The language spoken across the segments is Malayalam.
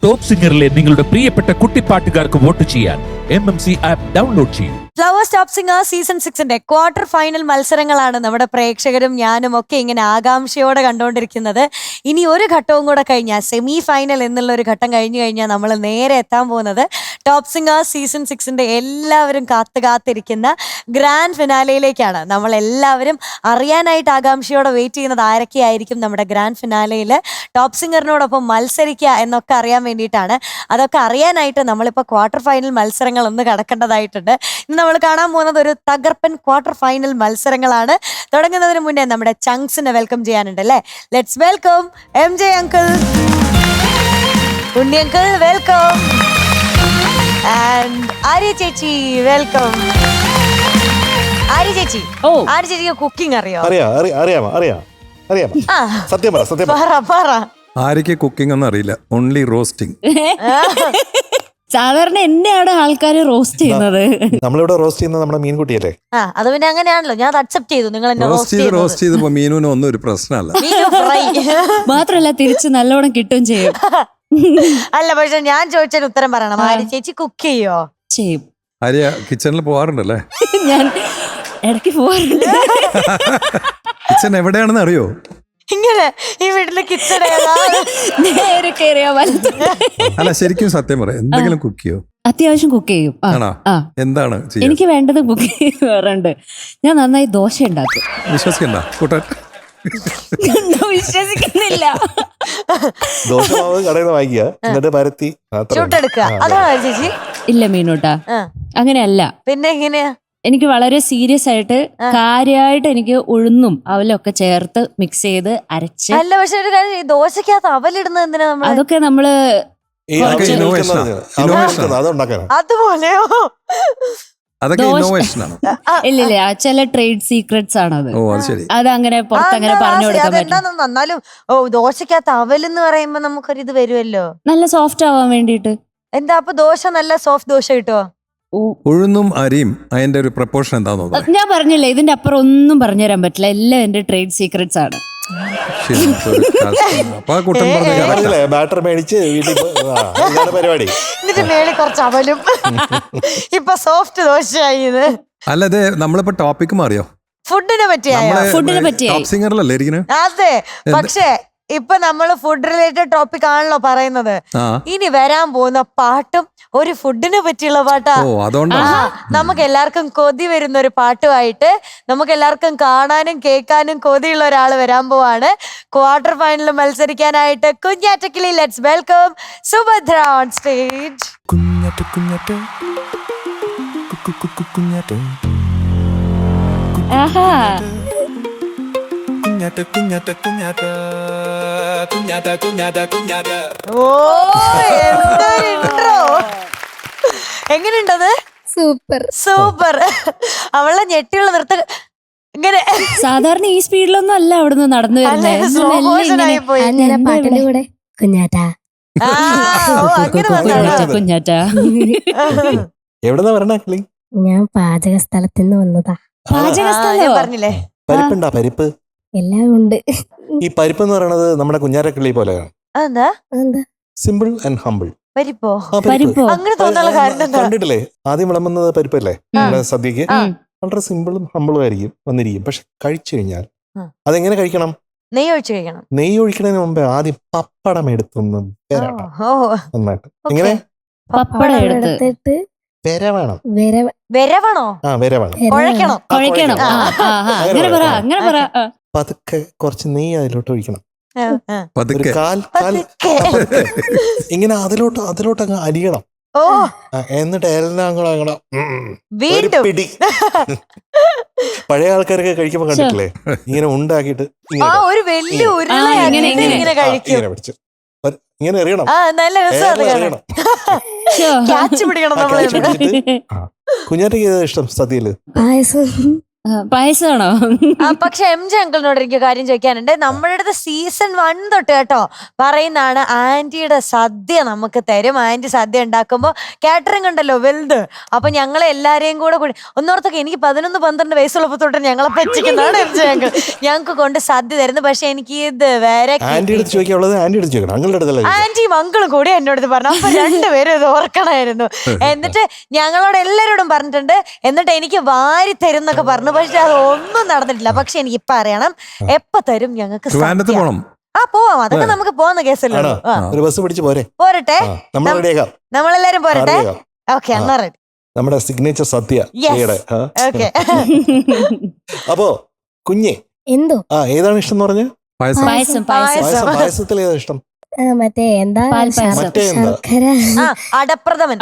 ടോപ്പ് സിംഗറിലെ നിങ്ങളുടെ പ്രിയപ്പെട്ട കുട്ടിപ്പാട്ടുകാർക്ക് വോട്ട് ചെയ്യാൻ MMC ആപ്പ് ഡൗൺലോഡ് ചെയ്യൂ. Flowers top singer season 6 quarter final മത്സരങ്ങളാണ് നമ്മുടെ പ്രേക്ഷകരും ഞാനും ഒക്കെ ഇങ്ങനെ ആകാംക്ഷയോടെ കണ്ടുകൊണ്ടിരിക്കുന്നത്. ഇനി ഒരു ഘട്ടവും കൂടെ കഴിഞ്ഞാൽ സെമി ഫൈനൽ എന്നുള്ള ഒരു ഘട്ടം കഴിഞ്ഞു കഴിഞ്ഞാൽ നമ്മൾ നേരെ എത്താൻ പോകുന്നത് ടോപ്പ് സിംഗർ സീസൺ 6 എല്ലാവരും കാത്തിരിക്കുന്ന ഗ്രാൻഡ് ഫിനാലയിലേക്കാണ്. നമ്മൾ എല്ലാവരും അറിയാനായിട്ട് ആകാംക്ഷയോടെ വെയിറ്റ് ചെയ്യുന്നത് ആരൊക്കെയായിരിക്കും നമ്മുടെ ഗ്രാൻഡ് ഫിനാലയിൽ ടോപ്പ് സിംഗറിനോടൊപ്പം മത്സരിക്കുക എന്നൊക്കെ അറിയാൻ വേണ്ടിയിട്ടാണ്. അതൊക്കെ അറിയാനായിട്ട് നമ്മളിപ്പോൾ ക്വാർട്ടർ ഫൈനൽ മത്സരങ്ങൾ ഒന്ന് കടക്കേണ്ടതായിട്ടുണ്ട്. ഇന്ന് നമ്മൾ കാണാൻ പോകുന്നത് ഒരു തകർപ്പൻ ക്വാർട്ടർ ഫൈനൽ മത്സരങ്ങളാണ്. തുടങ്ങുന്നതിന് മുന്നേ നമ്മുടെ ചങ്ക്സിനെ വെൽക്കം ചെയ്യാനുണ്ട് അല്ലേ? Let's welcome MJ uncle, Unni uncle welcome, and Arya ചേച്ചി വെൽക്കം. ആര്യ ചേച്ചി, ആര്യ ചേച്ചിക്ക് കുക്കിംഗ് അറിയോ? ആ, സത്യം പറ. ആര്യക്ക് കുക്കിംഗ് ഒന്നും അറിയില്ല, ഓൺലി റോസ്റ്റിംഗ്. സാധാരണ എന്നെയാണ് ആൾക്കാർ റോസ്റ്റ് ചെയ്യുന്നത്. നമ്മളിവിടെ റോസ്റ്റ് ചെയ്യുന്നത് നമ്മുടെ മീൻകുട്ടിയല്ലേ? ആ, അത് പിന്നെ അങ്ങനെയാണല്ലോ, ഞാൻ അക്സെപ്റ്റ് ചെയ്തു. നിങ്ങൾ എന്നെ റോസ്റ്റ് ചെയ്തപ്പോ മീനുവിന് ഒന്നും ഒരു പ്രശ്നമല്ല. മാത്രല്ല തിരിച്ച് നല്ലോണം കിട്ടും ചെയ്യും. അല്ല, പക്ഷെ ഞാൻ ചോദിച്ചതിന് ഉത്തരം പറയണം. ആര്യ ചേച്ചി കുക്ക് ചെയ്യോ? ചെയ്യും. ആര്യ കിച്ചണിൽ പോവാറുണ്ടല്ലേ? ഞാൻ ഇടയ്ക്ക് പോവാറുണ്ട്. കിച്ചൺ എവിടെയാണെന്ന് അറിയോ? ഇങ്ങനെ ഈ വീട്ടിലെ കിച്ചൺ നേരെ കയറിയാ വലത്ത്. അല്ല, ശരിക്കും സത്യം പറയാം, എന്തെങ്കിലും കുക്ക് ചെയ്യോ? അത്യാവശ്യം കുക്ക് ചെയ്യും. ആണോ? എന്താണ് ചെയ്യുക? എനിക്ക് വേണ്ടത് കുക്ക് ചെയ്യാറുണ്ട്. ഞാൻ നന്നായി ദോശ ഉണ്ടാക്കും. വിശ്വസിക്കണ്ട കൂട്ടൻ. വിശ്വസിക്കുന്നില്ല. ദോശമാവ് കടയിൽ നിന്ന് വാങ്ങിക്കുക, എന്നിട്ട് പരത്തി ചുട്ടെടുക്കുക, അതാണോ ചേച്ചി? ഇല്ല മീനൂട്ടാ, അങ്ങനെയല്ല. പിന്നെ എങ്ങനെയാ? എനിക്ക് വളരെ സീരിയസ് ആയിട്ട് കാര്യമായിട്ട് എനിക്ക് ഉഴുന്നും അവലൊക്കെ ചേർത്ത് മിക്സ് ചെയ്ത് അരച്ച്. അല്ല, പക്ഷെ ഒരു കാര്യം, ഈ ദോശക്കകത്ത് അവലിടുന്നത് എന്തിനാ നമ്മൾ? അതൊക്കെ നമ്മള് അതുപോലെയോ? അതൊക്കെ ഇന്നോവേഷൻ ആണ്. ഇല്ലില്ല, ചില ട്രേഡ് സീക്രട്സ് ആണത്. ഓ, അത് ശരി. അതങ്ങനെ പുറത്തങ്ങനെ പറഞ്ഞു കൊടുക്കാൻ പറ്റും. എന്നാലും ദോശക്കകത്ത് അവലെന്ന് പറയുമ്പോ നമുക്കൊരു ഇത് വരുമല്ലോ, നല്ല സോഫ്റ്റ് ആവാൻ വേണ്ടിട്ട്. എന്താ അപ്പൊ ദോശ നല്ല സോഫ്റ്റ് ദോശ കിട്ടുമോ? ഉഴുന്നും അരിയും അതിന്റെ ഒരു പ്രപ്പോർഷൻ എന്താന്ന് തോന്നുന്നു. ഞാൻ പറഞ്ഞില്ലേ, ഇതിന്റെ അപ്പുറം ഒന്നും പറഞ്ഞുതരാൻ പറ്റില്ല. എല്ലാം എന്റെ ട്രേഡ് സീക്രട്സ് ആണ്. ബാറ്റർ മേടിച്ച് പരിപാടി, എന്നിട്ട് മേളിൽ കുറച്ച് അവലും ഇപ്പൊ സോഫ്റ്റ് ദോശയായി. ഇത് അല്ലതെ നമ്മളിപ്പോ ടോപ്പിക് മാറിയോ? ഫുഡിനെ പറ്റിയാ? ടോപ്പ് സിംഗറിലല്ലേ ഇരിക്കുന്നത്? അതെ, പക്ഷേ ഇപ്പൊ നമ്മള് ഫുഡ് റിലേറ്റഡ് ടോപ്പിക് ആണല്ലോ പറയുന്നത്. ഇനി വരാൻ പോകുന്ന പാട്ടും ഒരു ഫുഡിനെ പറ്റിയുള്ള പാട്ടാ. നമുക്ക് എല്ലാവർക്കും കൊതി വരുന്ന ഒരു പാട്ടുമായിട്ട് നമുക്ക് എല്ലാവർക്കും കാണാനും കേൾക്കാനും കൊതിയുള്ള ഒരാൾ വരാൻ പോവാണ് ക്വാർട്ടർ ഫൈനലിൽ മത്സരിക്കാനായിട്ട്. Kunjattakili, let's welcome Subhadra on stage. എങ്ങനെയുണ്ടത്? സൂപ്പർ. അവളെ ഞെട്ടിയുള്ള നൃത്ത ഇങ്ങനെ സാധാരണ ഈ സ്പീഡിലൊന്നും അല്ല അവിടുന്ന് നടന്നു പാട്ടിന്റെ കൂടെ കുഞ്ഞാറ്റാ കുഞ്ഞാറ്റാ. എവിടെന്നാ വരണ കിളി? ഞാൻ പാചക സ്ഥലത്തുനിന്ന് വന്നതാ. പറഞ്ഞില്ലേ, പരിപ്പുണ്ടാ? പരിപ്പ് എല്ലാം ഉണ്ട്. ഈ പരിപ്പ് എന്ന് പറയുന്നത് നമ്മുടെ കുഞ്ഞാരക്കിളി പോലെയാണ്. Simple and humble. പരിപ്പോ? അങ്ങനെ തോന്നാനുള്ള കാരണം കണ്ടിട്ടില്ലേ? ആദ്യം വിളമ്പുന്നത് പരിപ്പല്ലേ സദ്യക്ക്? വളരെ സിമ്പിളും ഹമ്പിളും ആയിരിക്കും വന്നിരിക്കും. പക്ഷെ കഴിച്ചു കഴിഞ്ഞാൽ അതെങ്ങനെ കഴിക്കണം? നെയ്യ് ഒഴിച്ച് കഴിക്കണം. നെയ്യ് ഒഴിക്കുന്നതിന് മുമ്പേ ആദ്യം പപ്പടം എടുത്തൊന്ന് നന്നായിട്ട് ഇങ്ങനെ പപ്പടം എടുത്തിട്ട് വിരവണം. വിരവണോ? ആ, വിരവണം. കുഴക്കണം. അങ്ങനെ പറ. പതുക്കെ കുറച്ച് നെയ്യ് അതിലോട്ട് ഒഴിക്കണം. പതുക്കെ ഇങ്ങനെ അതിലോട്ട് അങ്ങ് അരിയണം. എന്നിട്ട് എല്ലാം കൂടെ ഒരു പിടി. പഴയ ആൾക്കാരൊക്കെ കഴിക്കുമ്പോ കണ്ടിട്ടില്ലേ, ഇങ്ങനെ ഉണ്ടാക്കിയിട്ട് ഒരു വലിയ ഇങ്ങനെ പിടിച്ചു ഇങ്ങനെ എറിയണം. കുഞ്ഞാറ്റയ്ക്ക് ഏതാ ഇഷ്ടം സദ്യയില്? പായസം. പായസമാണോ? പക്ഷെ MJ അങ്കിളിനോട് എനിക്ക് കാര്യം ചോദിക്കാനുണ്ട്. നമ്മുടെ അടുത്ത് സീസൺ 1 തൊട്ട് കേട്ടോ പറയുന്നതാണ് ആന്റിയുടെ സദ്യ നമുക്ക് തരും. ആന്റി സദ്യ ഉണ്ടാക്കുമ്പോ കാറ്ററിംഗ് ഉണ്ടല്ലോ വലുത്. അപ്പൊ ഞങ്ങളെ എല്ലാരെയും കൂടി ഒന്നോർത്തൊക്കെ എനിക്ക് 11-12 വയസ്സുള്ളപ്പോ തൊട്ട് ഞങ്ങളെ പറ്റിക്കുന്നതാണ് MJ അങ്കിൾ ഞങ്ങൾക്ക് കൊണ്ട് സദ്യ തരുന്നു. പക്ഷെ എനിക്ക് ഇത് വേറെ ആന്റിയും അങ്കിളും കൂടി എന്നോട് പറഞ്ഞു. അപ്പൊ രണ്ടുപേരും ഇത് ഓർക്കണമായിരുന്നു. എന്നിട്ട് ഞങ്ങളോട് എല്ലാരോടും പറഞ്ഞിട്ടുണ്ട്. എന്നിട്ട് എനിക്ക് വാരി തരും എന്നൊക്കെ പറഞ്ഞു. പക്ഷെ അത് ഒന്നും നടന്നിട്ടില്ല. പക്ഷെ എനിക്ക് ഇപ്പൊ അറിയണം എപ്പ തരും ഞങ്ങൾക്ക്. പോവാം, അതൊക്കെ നമുക്ക് പോകുന്ന കേസല്ലോ. പോരട്ടെ, നമ്മളെല്ലാരും പോരട്ടെ. ഓക്കെ, എന്നാ റെഡി. നമ്മുടെ സിഗ്നേച്ചർ സദ്യ. അപ്പോ കുഞ്ഞെ എന്തോ ഏതാണ് ഇഷ്ടം എന്ന് പറഞ്ഞ? പായസത്തിൽ ഏതാ ഇഷ്ടം? മറ്റേ എന്താ ശർക്കര അടപ്രഥമൻ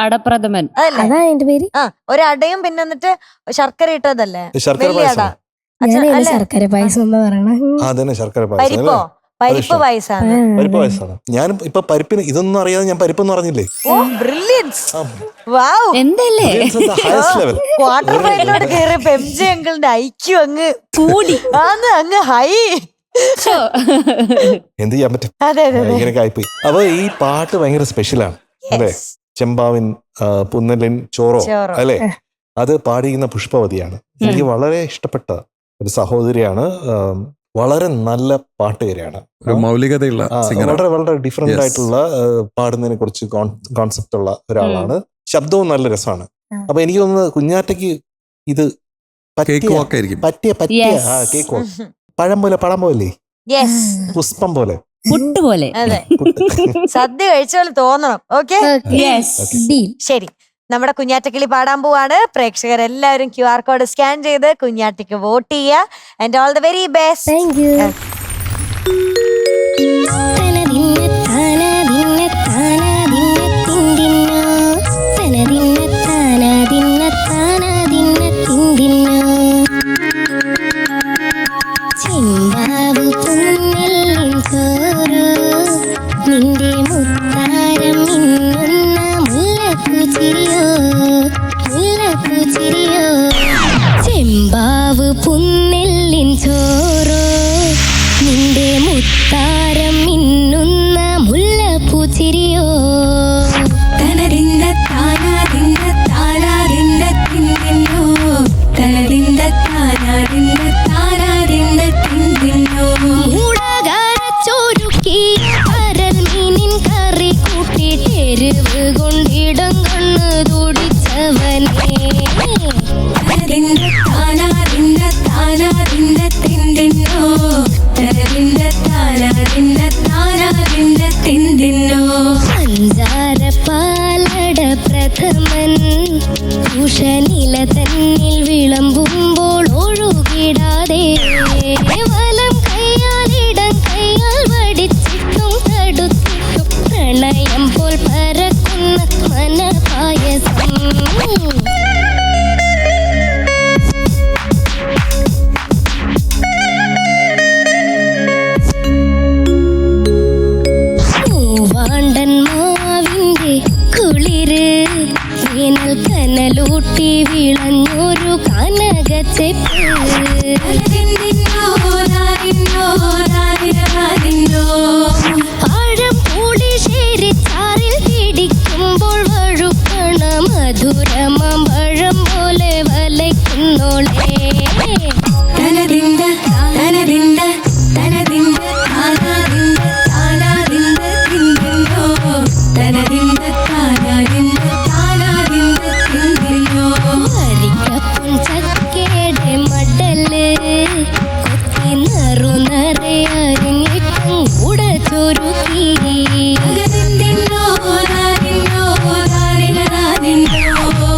അതാ എന്റെ പേര്. ഒരു അടയും പിന്നെ എന്നിട്ട് ശർക്കര ഇട്ടതല്ലേ? ശർക്കര പായസം. ശർക്കര പായസം എന്ന് പറയണ ശർക്കര പരിപ്പോ? പരിപ്പ് പായസാണ്. പരിപ്പ് പായസമാണ്. ഞാൻ ഇപ്പൊ പരിപ്പിന് ഇതൊന്നും അറിയാതെ ഞാൻ പരിപ്പെന്ന് പറഞ്ഞില്ലേ. ക്വാർട്ടർ ഫൈനലോട് കയറിയപ്പോ MJ അങ്കിളിന്റെ ഐക്യു അങ്ങ് കൂടി അങ്ങ് ഹൈ. എന്ത് ചെയ്യാൻ പറ്റും, ഇങ്ങനെയൊക്കെ ആയിപ്പോയി. അപ്പൊ ഈ പാട്ട് ഭയങ്കര സ്പെഷ്യലാണ് അല്ലെ? ചെമ്പാവിൻ പുന്നലിൻ ചോറോ അല്ലെ? അത് പാടിയിരുന്ന പുഷ്പവതിയാണ്. എനിക്ക് വളരെ ഇഷ്ടപ്പെട്ട ഒരു സഹോദരിയാണ്. വളരെ നല്ല പാട്ടുകാരിയാണ്. മൗലികതയുള്ള വളരെ വളരെ ഡിഫറെന്റ് ആയിട്ടുള്ള പാടുന്നതിനെ കുറിച്ച് കോൺസെപ്റ്റ് ഉള്ള ഒരാളാണ്. ശബ്ദവും നല്ല രസമാണ്. അപ്പൊ എനിക്ക് തോന്നുന്നത് കുഞ്ഞാറ്റയ്ക്ക് ഇത് പറ്റിയ കേക്ക് പഴം പോലെ പുഷ്പം പോലെ സദ്യ കഴിച്ച പോലെ തോന്നണം. ഓക്കെ, ശരി. നമ്മുടെ കുഞ്ഞാറ്റക്കിളി പാടാൻ പോവാണ്. പ്രേക്ഷകരെല്ലാവരും QR കോഡ് സ്കാൻ ചെയ്ത് കുഞ്ഞാറ്റയ്ക്ക് വോട്ട് ചെയ്യുക. And all the very best. നിന്റെ മുത്താരം മിന്നുന്ന മുല്ലപ്പൂച്ചിരിയോ ചെമ്പാവ് പുന്നെല്ലിൻ ചോറോ നിന്റെ മുത്താരം മിന്നുന്ന മുല്ലപ്പൂച്ചിരിയോ തനതിന്ദ താനാതിന്ദ താനാതിന്ദ തിന്തിന്നോ തനതിന്ദ താനാതിന്ദ താനാതിന്ദ തിന്തിന്നോ മൂടകാരച്ചോരുക്കി പരൽമീനിൻ കറി കൂട്ടിട്ട് എരിവ് കൊണ്ടിടം കണ്ണു തുടിച്ചവനേ തനതിന്ദ താനാതിന്ദ താനാതിന്ദ തിന്തിന്നോ തനതിന്ദ താനാതിന്ദ താനാതിന്ദ തിന്തിന്നോ പഞ്ചാര പാലട പ്രഥമൻ ഉഷനില തന്നിൽ വിളമ്പുമ്പോൾ ഒഴുകിടാതെ വലം കയ്യാലിടം കയ്യാൽ വടിച്ചിട്ടും തടുത്തിട്ടും പ്രണയം പോൽ പരക്കുന്ന മനപായസം വാണ്ടൻ മാവിന്റെ കുളിര് വേനൽ കനലൂട്ടി വിളഞ്ഞൊരു കനകച്ചെപ്പ് പഴം പുളിശ്ശേരി ചാറിൽ പിടിക്കുമ്പോൾ വഴുക്കണ മധുരമാം പഴം പോലെ വലയ്ക്കുന്നോളേ തനതിന്ദ തനതിന്ദ തനതിന്ദ താനാതിന്ദ താനാതിന്ദ തിന്തിന്നോ തനതിന്ദ താനാതിന്ദ താനാതിന്ദ തിന്തിന്നോ വരിക്കപ്പൻ ചക്കേടെ മടല് കൊത്തി നറു നിറയരിഞ്ഞിട്ടും കൂടെ ചൊരുക്കി തിന്തിന്നോ താനിന്നോ താനിന്നോ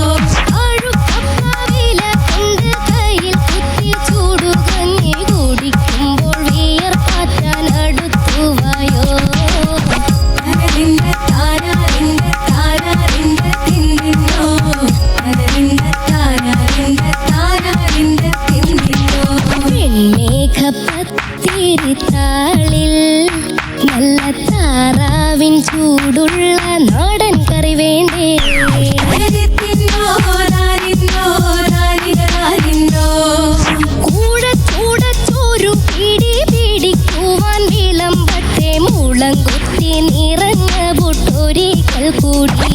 അഴുക്കപ്പാവില കൊണ്ട് കയ്യിൽ കുത്തി ചൂടുകഞ്ഞി കുടിക്കുമ്പോൾ വിയർപ്പാറ്റാൻ അടുത്തുവായോ തനതിന്ദ താനാതിന്ദ താനാതിന്ദ തിന്തിന്നോ തനതിന്ദ താനാതിന്ദ താനാതിന്ദ തിന്തിന്നോ വെൺമേഘപ്പത്തിരിത്താളിൽ നല്ല താറാവിൻ ചൂടുള്ള നാടൻ കറി വേണ്ടേ തിന്നോ താനിന്നോ താനിന്നോ കൂടി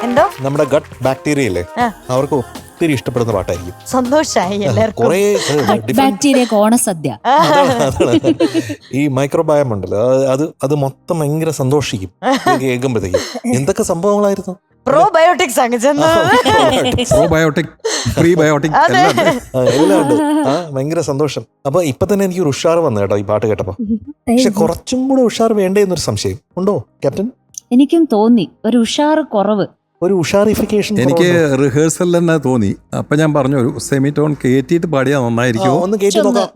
എന്തോ നമ്മുടെ ഗട്ട് ബാക്ടീരിയ അല്ലേ, അവർക്ക് ഒത്തിരി ഇഷ്ടപ്പെടുന്ന പാട്ടായിരിക്കും. സന്തോഷായി എല്ലാവർക്കും. കുറേ ബാക്ടീരിയ ഓണസദ്യ ഈ മൈക്രോബയോം ഉണ്ടല്ലോ, അത് മൊത്തം ഭയങ്കര സന്തോഷിക്കും കേൾക്കുമ്പോഴത്തേക്കും. എന്തൊക്കെ സംഭവങ്ങളായിരുന്നു. പ്രോബയോട്ടിക്സ് അങ്ങ് ചെന്നത്. പ്രോബയോട്ടിക് പ്രീബയോട്ടിക് എല്ലാം ഉണ്ട്. ഭയങ്കര സന്തോഷം. അപ്പൊ ഇപ്പൊ തന്നെ എനിക്കൊരു ഉഷാർ വന്നു കേട്ടോ ഈ പാട്ട് കേട്ടപ്പോ. പക്ഷെ കുറച്ചും കൂടെ ഉഷാർ വേണ്ടേ എന്നൊരു സംശയം ഉണ്ടോ ക്യാപ്റ്റൻ? എനിക്കും തോന്നി ഒരു ഉഷാറ് കുറവ്, ഒരു ഉഷാറിഫിക്കേഷൻ. എനിക്ക് റിഹേഴ്സൽ തന്നെ തോന്നി. അപ്പൊ ഞാൻ പറഞ്ഞു ഒരു സെമിറ്റോൺ കേറ്റിയിട്ട് പാടിയാ നന്നായിരിക്കും. ഒന്ന് കേട്ടി നോക്കാം.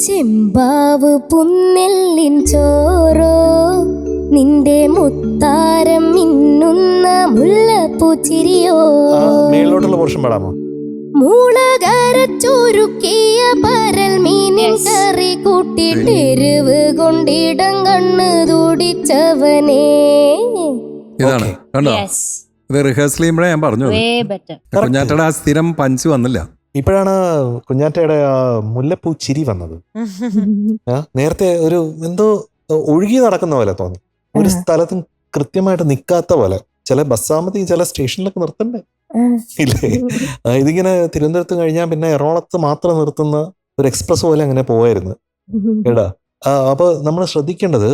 ചെമ്പാവ് പുന്നെല്ലിൻ ചോറോ നിന്റെ മുത്താരം മിന്നുന്ന മുല്ലപ്പൂച്ചിരിയോ മേലോട്ടുള്ള പോർഷൻ പാടാമോ? മൂളകരച്ചൊരുക്കിയ പരൽ മീനിൻ കറി കൂട്ടിട്ടെരുവ് കൊണ്ടിടം കണ്ണ് തുടിച്ചവനേ. ഇതാണ് കണ്ടോ, ഇത് റിഹേഴ്സൽ ചെയ്യുമ്പോഴേ ഞാൻ പറഞ്ഞു കുഞ്ഞാറ്റയുടെ ആ സ്ഥിരം പഞ്ച് വന്നില്ല. ഇപ്പോഴാണ് കുഞ്ഞാറ്റയുടെ ആ മുല്ലപ്പൂ ചിരി വന്നത്. നേരത്തെ ഒരു എന്തോ ഒഴുകി നടക്കുന്ന പോലെ തോന്നി, ഒരു സ്ഥലത്തും കൃത്യമായിട്ട് നിൽക്കാത്ത പോലെ. ചില ബസ്സാമതി ചില സ്റ്റേഷനിലൊക്കെ നിർത്തണ്ടേ ഇല്ലേ? ഇതിങ്ങനെ തിരുവനന്തപുരത്ത് കഴിഞ്ഞാൽ പിന്നെ എറണാകുളത്ത് മാത്രം നിർത്തുന്ന ഒരു എക്സ്പ്രസ് പോലെ അങ്ങനെ പോവായിരുന്നു എടാ. അപ്പൊ നമ്മൾ ശ്രദ്ധിക്കേണ്ടത്,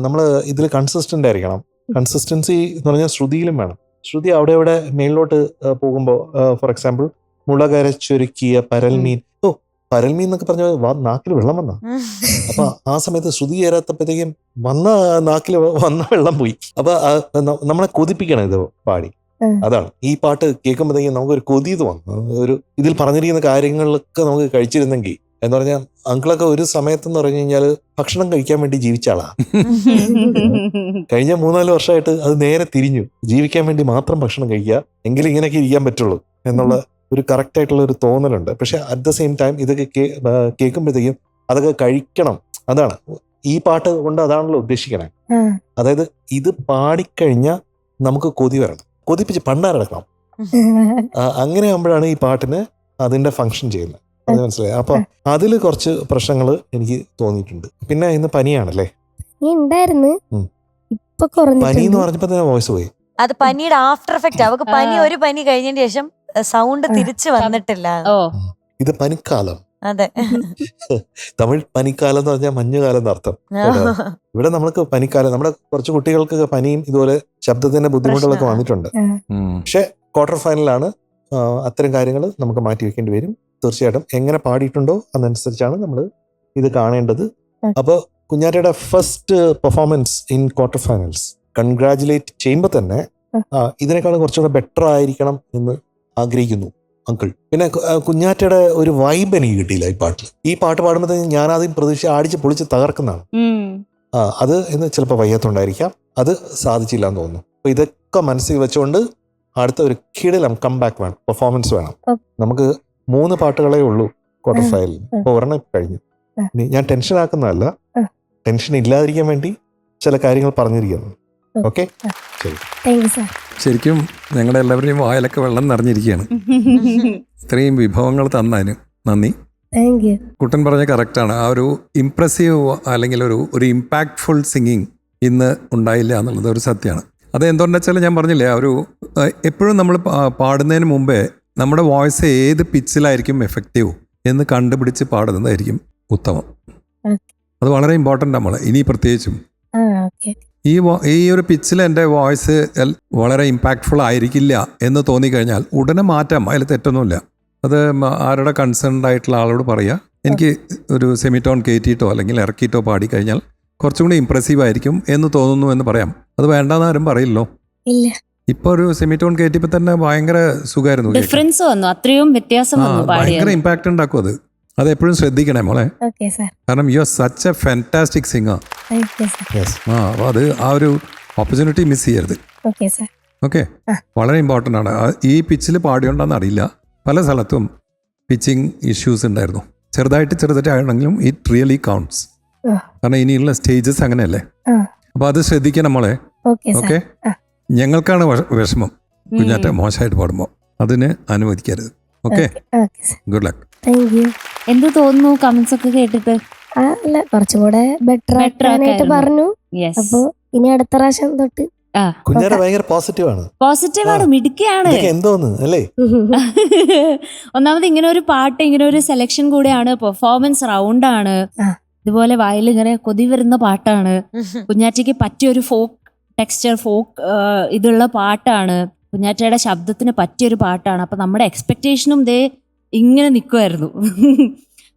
നമ്മൾ ഇതിൽ കൺസിസ്റ്റന്റ് ആയിരിക്കണം. കൺസിസ്റ്റൻസി എന്ന് പറഞ്ഞാൽ ശ്രുതിയിലും വേണം. ശ്രുതി അവിടെ ഇവിടെ മേളിലോട്ട് പോകുമ്പോൾ, ഫോർ എക്സാമ്പിൾ മുളകരച്ചൊരുക്കിയ പരൽമീൻ, പരൽമീൻ എന്നൊക്കെ പറഞ്ഞ നാക്കിൽ വെള്ളം വന്ന. അപ്പൊ ആ സമയത്ത് ശ്രുതി ചേരാത്തപ്പോഴത്തേക്കും നാക്കിൽ വന്ന വെള്ളം പോയി. അപ്പൊ നമ്മളെ കൊതിപ്പിക്കണം ഇത് പാടി. അതാണ് ഈ പാട്ട് കേൾക്കുമ്പോഴത്തേക്കും നമുക്കൊരു കൊതി വന്നു. ഒരു ഇതിൽ പറഞ്ഞിരിക്കുന്ന കാര്യങ്ങളിലൊക്കെ നമുക്ക് കഴിച്ചിരുന്നെങ്കിൽ എന്ന് പറഞ്ഞാൽ, അങ്കിളൊക്കെ ഒരു സമയത്തെന്ന് പറഞ്ഞു കഴിഞ്ഞാൽ ഭക്ഷണം കഴിക്കാൻ വേണ്ടി ജീവിച്ച ആളാ. കഴിഞ്ഞ 3-4 വർഷമായിട്ട് അത് നേരെ തിരിഞ്ഞു. ജീവിക്കാൻ വേണ്ടി മാത്രം ഭക്ഷണം കഴിക്കുക, എങ്കിലും ഇങ്ങനെയൊക്കെ ഇരിക്കാൻ പറ്റുള്ളൂ എന്നുള്ള ഒരു കറക്റ്റ് ആയിട്ടുള്ള ഒരു തോന്നലുണ്ട്. പക്ഷെ അറ്റ് ദ സെയിം ടൈം ഇതൊക്കെ കേൾക്കുമ്പോഴത്തേക്കും അതൊക്കെ കഴിക്കണം. അതാണ് ഈ പാട്ട് കൊണ്ട് അതാണല്ലോ ഉദ്ദേശിക്കണേ. അതായത് ഇത് പാടിക്കഴിഞ്ഞാൽ നമുക്ക് കൊതി വരണം, കൊതിപ്പിച്ച് പണ്ടാരടക്കണം. അങ്ങനെ ആകുമ്പോഴാണ് ഈ പാട്ടിന് അതിന്റെ ഫങ്ഷൻ ചെയ്യുന്നത്. അത് മനസ്സിലായി. അപ്പൊ അതില് കുറച്ച് പ്രശ്നങ്ങൾ എനിക്ക് തോന്നിയിട്ടുണ്ട്. പിന്നെ ഇന്ന് പനിയാണല്ലേ? പനി എന്ന് പറഞ്ഞപ്പോ തന്നെ വോയിസ് പോയി. അത് പനിയുടെ ആഫ്റ്റർ എഫക്റ്റ്. അവക്ക് ഒരു പനി കഴിഞ്ഞതിന് ശേഷം സൗണ്ട് തിരിച്ചു വന്നിട്ടില്ല. ഇത് പനിക്കാലം. അതെ, തമിഴ് പനിക്കാലം എന്ന് പറഞ്ഞാൽ മഞ്ഞുകാലം എന്നർത്ഥം. ഇവിടെ നമ്മൾക്ക് പനിക്കാലം, നമ്മുടെ കുറച്ച് കുട്ടികൾക്ക് പനിയും ഇതുപോലെ ശബ്ദത്തിന്റെ ബുദ്ധിമുട്ടുകളൊക്കെ വന്നിട്ടുണ്ട്. പക്ഷെ ക്വാർട്ടർ ഫൈനലാണ്, അത്തരം കാര്യങ്ങൾ നമുക്ക് മാറ്റി വെക്കേണ്ടി വരും. തീർച്ചയായിട്ടും എങ്ങനെ പാടിയിട്ടുണ്ടോ അതനുസരിച്ചാണ് നമ്മൾ ഇത് കാണേണ്ടത്. അപ്പോൾ കുഞ്ഞാറ്റയുടെ first performance in quarter finals congratulate ചെയ്യുമ്പോൾ തന്നെ ഇതിനേക്കാളും കുറച്ചുകൂടെ ബെറ്റർ ആയിരിക്കണം എന്ന് ആഗ്രഹിക്കുന്നു അങ്കിൾ. പിന്നെ കുഞ്ഞാറ്റയുടെ ഒരു വൈബ് എനിക്ക് കിട്ടിയില്ല ഈ പാട്ടിൽ. ഈ പാട്ട് പാടുമ്പോഴത്തേക്കും ഞാൻ ആദ്യം പ്രതീക്ഷ അടിച്ച് പൊളിച്ച് തകർക്കുന്നതാണ്. അത് എന്ന് ചിലപ്പോൾ വയ്യാത്തോണ്ടായിരിക്കാം, അത് സാധിച്ചില്ല എന്ന് തോന്നുന്നു. അപ്പൊ ഇതൊക്കെ മനസ്സിൽ വെച്ചുകൊണ്ട് അടുത്ത ഒരു കിടിലം കംബാക്ക് വേണം, പെർഫോമൻസ് വേണം. നമുക്ക് 3 പാട്ടുകളേ ഉള്ളൂ ക്വാർട്ടർ ഫൈനലിൽ. അപ്പൊ ഒരെണ്ണം കഴിഞ്ഞു. ഞാൻ ടെൻഷൻ ആക്കുന്നതല്ല, ടെൻഷൻ ഇല്ലാതിരിക്കാൻ വേണ്ടി ചില കാര്യങ്ങൾ പറഞ്ഞിരിക്കുന്നു. ഓക്കെ, ശരി. ശരിക്കും ഞങ്ങളുടെ എല്ലാവരുടെയും വായിലൊക്കെ വെള്ളം നിറഞ്ഞിരിക്കുകയാണ്. ഇത്രയും വിഭവങ്ങൾ തന്നതിന് നന്ദി. കുട്ടൻ പറഞ്ഞ കറക്റ്റാണ്. ആ ഒരു ഇംപ്രസീവ് അല്ലെങ്കിൽ ഒരു ഇമ്പാക്ട്ഫുൾ സിംഗിങ് ഇന്ന് ഉണ്ടായില്ല എന്നുള്ളത് ഒരു സത്യമാണ്. അത് എന്തുകൊണ്ടെന്ന് വെച്ചാൽ ഞാൻ പറഞ്ഞില്ലേ, ആ ഒരു എപ്പോഴും നമ്മൾ പാടുന്നതിന് മുമ്പേ നമ്മുടെ വോയിസ് ഏത് പിച്ചിലായിരിക്കും എഫക്റ്റീവ് എന്ന് കണ്ടുപിടിച്ച് പാടുന്നതായിരിക്കും ഉത്തമം. അത് വളരെ ഇമ്പോർട്ടൻ്റ് നമ്മൾ ഇനി പ്രത്യേകിച്ചും ഈ ഒരു പിച്ചിൽ എൻ്റെ വോയിസ് വളരെ ഇമ്പാക്ട്ഫുൾ ആയിരിക്കില്ല എന്ന് തോന്നിക്കഴിഞ്ഞാൽ ഉടനെ മാറ്റാം, അതിൽ തെറ്റൊന്നുമില്ല. അത് ആരുടെ കൺസേൺഡ് ആയിട്ടുള്ള ആളോട് പറയുക, എനിക്ക് ഒരു സെമിറ്റോൺ കയറ്റിയിട്ടോ അല്ലെങ്കിൽ ഇറക്കിയിട്ടോ പാടിക്കഴിഞ്ഞാൽ കുറച്ചും കൂടി ഇമ്പ്രസീവ് ആയിരിക്കും എന്ന് തോന്നുന്നു എന്ന് പറയാം. അത് വേണ്ടെന്ന് ആരും പറയില്ലോ. ഇപ്പൊ ഒരു സെമിറ്റോൺ കയറ്റിയപ്പോ തന്നെ ഭയങ്കര സുഖമായിരുന്നു കേൾക്കാൻ. ഡിഫറൻസ് വന്നു, അത്രയും വ്യത്യാസം ആ, വന്നു ഭയങ്കര പാടിയത്. ഇമ്പാക്ട് ഉണ്ടാക്കും അത്. അത് എപ്പോഴും ശ്രദ്ധിക്കണേ മോളെ, ഓക്കെ സാർ. കാരണം you are such A fantastic singer. Okay sir. Yes. അപ്പോൾ അത് ആ ഒരു ഓപ്പർച്യൂണിറ്റി മിസ് ചെയ്യരുത്. Okay sir. ഓക്കെ, വളരെ ഇമ്പോർട്ടൻ്റ് ആണ്. ഈ പിച്ചിൽ പാടിയോണ്ടെന്ന് അറിയില്ല, പല സ്ഥലത്തും പിച്ചിങ് ഇഷ്യൂസ് ഉണ്ടായിരുന്നു. ചെറുതായിട്ടാണെങ്കിലും ഇറ്റ് റിയലി കൗണ്ട്സ്. കാരണം ഇനിയുള്ള സ്റ്റേജസ് അങ്ങനെയല്ലേ. അപ്പോൾ അത് ശ്രദ്ധിക്കണം മോളെ. ഓക്കെ, ഞങ്ങൾക്കാണ് വിഷമം കുഞ്ഞാറ്റ മോശമായിട്ട് പാടുമ്പോൾ. അതിന് അനുവദിക്കരുത്. Okay, good luck. Thank U. എന്ത് തോന്നുന്നു കമന്റ്സ് ഒക്കെ കേട്ടിട്ട്? അല്ല, കുറച്ചും കൂടെ ബെറ്റർ ആക്കാനായിട്ട് പറഞ്ഞു. അപ്പൊ ഇനി അടുത്ത പ്രാവശ്യം തൊട്ട് കുഞ്ഞാറ്റ ഭയങ്കര പോസിറ്റീവ് ആണ്, പോസിറ്റീവാണ്, മിടുക്കിയാണ്. എന്തോന്ന് അല്ലേ. ഒന്നാമത് ഇങ്ങനെ ഒരു പാട്ട്, ഇങ്ങനെ ഒരു സെലക്ഷൻ കൂടെയാണ്, പെർഫോമൻസ് റൗണ്ടാണ്. ഇതുപോലെ വായിൽ ഇങ്ങനെ കൊതി വരുന്ന പാട്ടാണ്. കുഞ്ഞാറ്റയ്ക്ക് പറ്റിയൊരു ഫോക്ക് ടെക്സ്ചർ, ഫോക്ക് ഇതുള്ള പാട്ടാണ്. കുഞ്ഞാറ്റയുടെ ശബ്ദത്തിന് പറ്റിയൊരു പാട്ടാണ്. അപ്പൊ നമ്മുടെ എക്സ്പെക്ടേഷനും ദേ ഇങ്ങനെ നിൽക്കുമായിരുന്നു.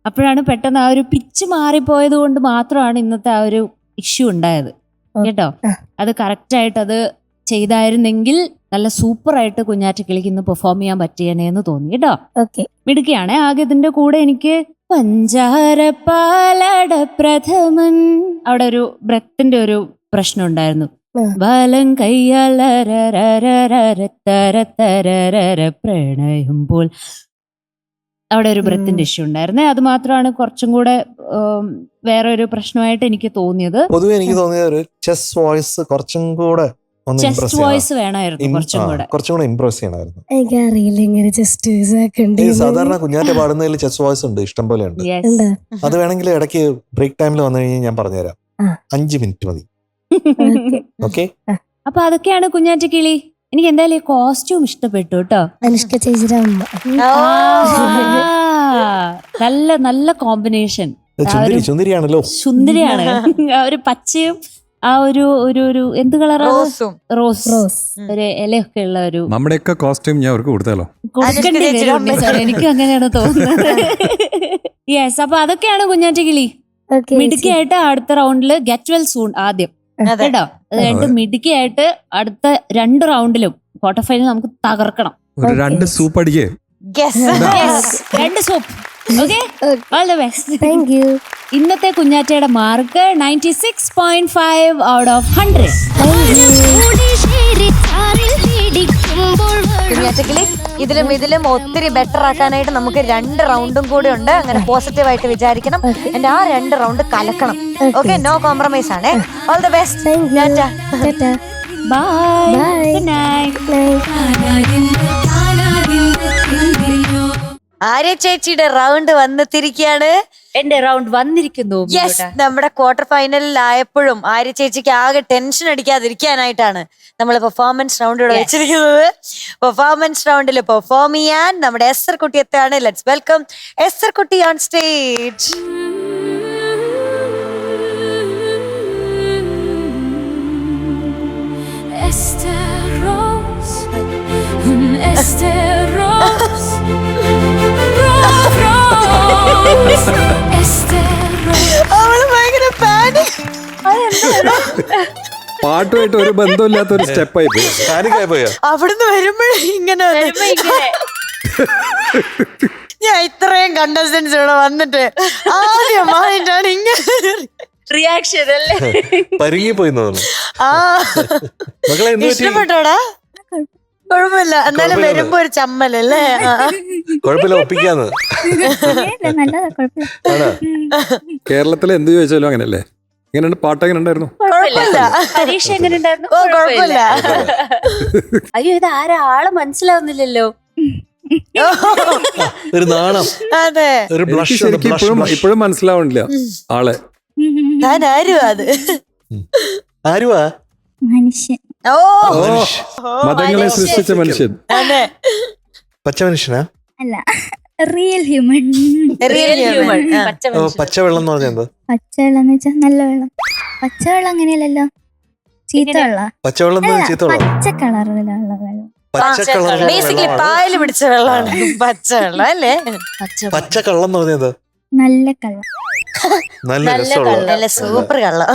അപ്പോഴാണ് പെട്ടെന്ന് ആ ഒരു പിച്ച് മാറിപ്പോയത് കൊണ്ട് മാത്രമാണ് ഇന്നത്തെ ആ ഒരു ഇഷ്യൂ ഉണ്ടായത് കേട്ടോ. അത് കറക്റ്റായിട്ട് അത് ചെയ്തായിരുന്നെങ്കിൽ നല്ല സൂപ്പറായിട്ട് കുഞ്ഞാറ്റ കിളിക്ക് ഇന്ന് പെർഫോം ചെയ്യാൻ പറ്റിയേനെന്ന് തോന്നി കേട്ടോ. മിടുക്കിയാണേ. ആകെ ഇതിന്റെ കൂടെ എനിക്ക് പഞ്ചാര പാലട പ്രഥമൻ, അവിടെ ഒരു ബ്രെത്തിന്റെ ഒരു പ്രശ്നം ഉണ്ടായിരുന്നു. വലം പ്രണയം പോൽ, അവിടെ ഒരു ബ്രെത്തിന്റെ ഇഷ്യൂ ഉണ്ടായിരുന്നേ. അത് മാത്രമാണ് കുറച്ചും കൂടെ വേറെ ഒരു പ്രശ്നമായിട്ട് എനിക്ക് തോന്നിയത്. പൊതുവെ എനിക്ക് തോന്നിയത് ഒരു ചെസ് വോയിസ് കുറച്ചും കൂടെ ചെസ്റ്റ് വോയിസ് വേണമായിരുന്നു, കുറച്ചും കൂടെ ഇംപ്രസ് ചെയ്യണമായിരുന്നു. എനിക്കറിയില്ല ഇങ്ങനെ ചെസ്റ്റ് സാധാരണ കുഞ്ഞാറ്റ പാടുന്നതിൽ ചെസ് വോയിസ് ഉണ്ട്, ഇഷ്ടം പോലെ ഉണ്ട്. അത് വേണമെങ്കിൽ ഇടയ്ക്ക് ബ്രേക്ക് ടൈമിൽ വന്നു കഴിഞ്ഞാൽ ഞാൻ പറഞ്ഞുതരാം. 5 മിനിറ്റ് മതി. ഓക്കെ, അപ്പൊ അതൊക്കെയാണ് കുഞ്ഞാറ്റ കിളി. എനിക്ക് എന്തായാലും കോസ്റ്റ്യൂം ഇഷ്ടപ്പെട്ടു കേട്ടോ. അനുഷ്ക ചേച്ചിയുടെ അമ്മ നല്ല നല്ല കോമ്പിനേഷൻ. സുന്ദരിയാണല്ലോ. സുന്ദരിയാണ്. ആ ഒരു പച്ചയും ആ ഒരു ഒരു എന്ത് കളറാണ്? റോസ്. ഒരു ഇലയൊക്കെ ഉള്ള ഒരു. നമ്മുടെയൊക്കെ കോസ്റ്റ്യൂം ഞാൻ അവർക്ക് കൊടുത്താലോ? കൊടുക്കേണ്ടി വരും സാർ, എനിക്ക് അങ്ങനെയാണ് തോന്നുന്നത്. യെസ്, അപ്പൊ അതൊക്കെയാണ് കുഞ്ഞാറ്റ കിളി. മിടുക്കിയായിട്ട് അടുത്ത റൗണ്ടില് ഗെറ്റ് വെൽ സൂൺ ആദ്യം കേട്ടോ. അത് കഴിഞ്ഞിട്ട് മിടുക്കിയായിട്ട് അടുത്ത 2 റൗണ്ടിലും ക്വാർട്ടർ ഫൈനൽ നമുക്ക് തകർക്കണം. ഒരു 2 സൂപ്പ് അടിക്കേ. 2 സൂപ്പ്. Okay, all the best. Thank you. ഇന്നത്തെ കുഞ്ഞാറ്റയുടെ മാർക്ക് 96.5 ഔട്ട് ഓഫ് 100. കുഞ്ഞാറ്റക്കിളി ഇതിലും ഒത്തിരി ബെറ്റർ ആക്കാനായിട്ട് നമുക്ക് 2 റൗണ്ടും കൂടി ഉണ്ട്. അങ്ങനെ പോസിറ്റീവായിട്ട് വിചാരിക്കണം. എന്റെ ആ 2 റൗണ്ട് കലക്കണം. ഓക്കെ, നോ കോംപ്രമൈസ് ആണ്. All the best. Bye. Good night. Arya ചേച്ചിയുടെ റൗണ്ട് വന്നെത്തിരിക്കുകയാണ്. എന്റെ റൗണ്ട് വന്നിരിക്കുന്നു. യെസ്, നമ്മുടെ ക്വാർട്ടർ ഫൈനലിലായപ്പോഴും ആര്യ ചേച്ചിക്ക് ആകെ ടെൻഷൻ അടിക്കാതിരിക്കാനായിട്ടാണ് നമ്മൾ പെർഫോമൻസ് റൗണ്ട് ഇവിടെ വെച്ചിരിക്കുന്നത്. പെർഫോമൻസ് റൗണ്ടിൽ പെർഫോം ചെയ്യാൻ നമ്മുടെ എസ്തർ കുട്ടി എത്താണ്. ലെറ്റ്സ് വെൽക്കം എസ്തർ കുട്ടി ഓൺ സ്റ്റേജ്. പാട്ടുമായിട്ട് ഒരു ബന്ധമില്ലാത്ത ഒരു സ്റ്റെപ്പായി പോയി. അവിടുന്ന് വരുമ്പോഴേ ഇങ്ങനെ ഞാൻ ഇത്രയും കണ്ടസ്റ്റൻസ് ഇവിടെ വന്നിട്ട് ആദ്യമായിട്ടാണ് ഇങ്ങനെ റിയാക്ഷൻ അല്ലേ. പരുങ്ങിപ്പോയി ഇഷ്ടപ്പെട്ടോടാ? കുഴപ്പമില്ല, എന്നാലും വരുമ്പോ ഒരു ചമ്മലല്ലേ. കുഴപ്പമില്ല, ഒപ്പിക്കാന്ന്. കേരളത്തിലെ എന്ത് ചോദിച്ചാലും അങ്ങനെയല്ലേ. എങ്ങനെയുണ്ട് പാട്ട്? എങ്ങനെ ഉണ്ടായിരുന്നു? പരീക്ഷ എങ്ങനെ ഉണ്ടായിരുന്നു? കുഴപ്പമില്ല. അയ്യോ, ഇത് ആള് മനസ്സിലാവുന്നില്ലല്ലോ. ഒരു നാണം. അതെ, ഇപ്പോഴും മനസ്സിലാവണില്ല ആളെ. ഞാൻ ആരുവാ? അത് ആരുവാ? മനുഷ്യൻ. ഓ, മതങ്ങളെ സൃഷ്ടിച്ച മനുഷ്യൻ. അതെ, പച്ച മനുഷ്യനാ? അല്ല, റിയൽ ഹ്യൂമൻ. പച്ചവെള്ളം എന്ന് പറഞ്ഞാൽ എന്താ? പച്ചവെള്ളം എന്ന് വെച്ചാൽ നല്ല വെള്ളം. പച്ചവെള്ളം അങ്ങനെയല്ലല്ലോ, ചീത്ത വെള്ളം. പച്ചവെള്ളം ചീത്ത വെള്ളം. പച്ച കളറിലുള്ള വെള്ളം. ബേസിക്കലി പായല് പിടിച്ച വെള്ളമാണ് പച്ചവെള്ളം അല്ലേ? പച്ച കള്ളം എന്ന് പറഞ്ഞത് നല്ല കള്ളം. നല്ല രസമുള്ള നല്ല സൂപ്പർ കള്ളം.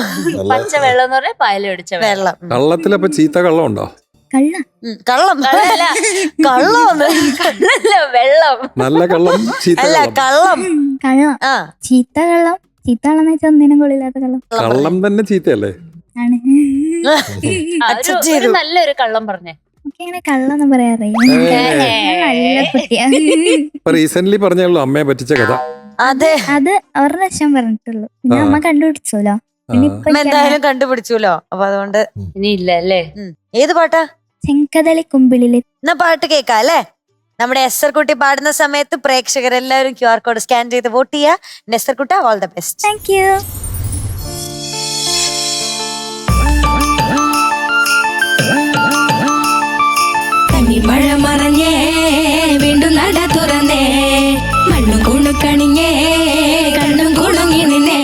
പച്ച വെള്ളം എന്ന് പറഞ്ഞാൽ പായല് പിടിച്ച വെള്ളം. കള്ളത്തിലപ്പൊ ചീത്ത കള്ളം ഉണ്ടോ? കള്ളം കള്ളം കള്ളമൊന്ന് കള്ളല്ല, വെള്ളം. നല്ല കള്ളം ചീത്ത അല്ല കള്ളം. കള്ളം ആ ചീത്ത കള്ളം എന്ന് വെച്ചാൽ ഒന്നിനും കൊള്ളില്ലാത്ത കള്ളം കള്ളം തന്നെ ചീത്തയല്ലേ? ആണ്. accept ചെയ്തു. നല്ലൊരു കള്ളം പറഞ്ഞേ. എനിക്ക് അങ്ങനെ കള്ളൊന്നും പറയാറില്ല. നല്ല കുട്ടിയാ. ഇപ്പൊ റീസെന്റ് പറഞ്ഞുള്ളൂ അമ്മയെ പറ്റിച്ച കഥ. അതെ, അത് ഒരു പ്രാവശ്യം പറഞ്ഞിട്ടുള്ളൂ. പിന്നെ ആ. അമ്മ കണ്ടുപിടിച്ചോലോ. പിന്നെ ഇപ്പൊ അമ്മ എന്തായാലും കണ്ടുപിടിച്ചുല്ലോ. അപ്പൊ അതുകൊണ്ട് ഇനി ഇല്ല അല്ലേ? ഏത് പാട്ടാ? ചെങ്കതളി കുമ്പിളില് എന്നാ പാട്ട് കേൾക്കാം അല്ലേ? നമ്മുടെ എസ്സർ കുട്ടി പാടുന്ന സമയത്ത് പ്രേക്ഷകരെല്ലാവരും QR കോഡ് സ്കാൻ ചെയ്ത് വോട്ട് ചെയ്യാ. എസ്സർ കുട്ട, all the best. Thank U. മഴ മറഞ്ഞേ വീണ്ടും നട തുറന്നേ മണ്ണും കുണുക്കണിഞ്ഞേ കണ്ണും കുണുങ്ങി നിന്നേ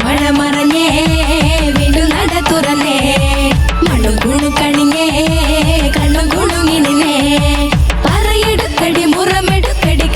മഴ മറഞ്ഞേ വീണ്ടും നട തുറന്നേ മണ്ണും കുണുക്കണിഞ്ഞേ കണ്ണും കുണുങ്ങി നിന്നേ പറയെടുക്കടി മുറമെടുക്കടി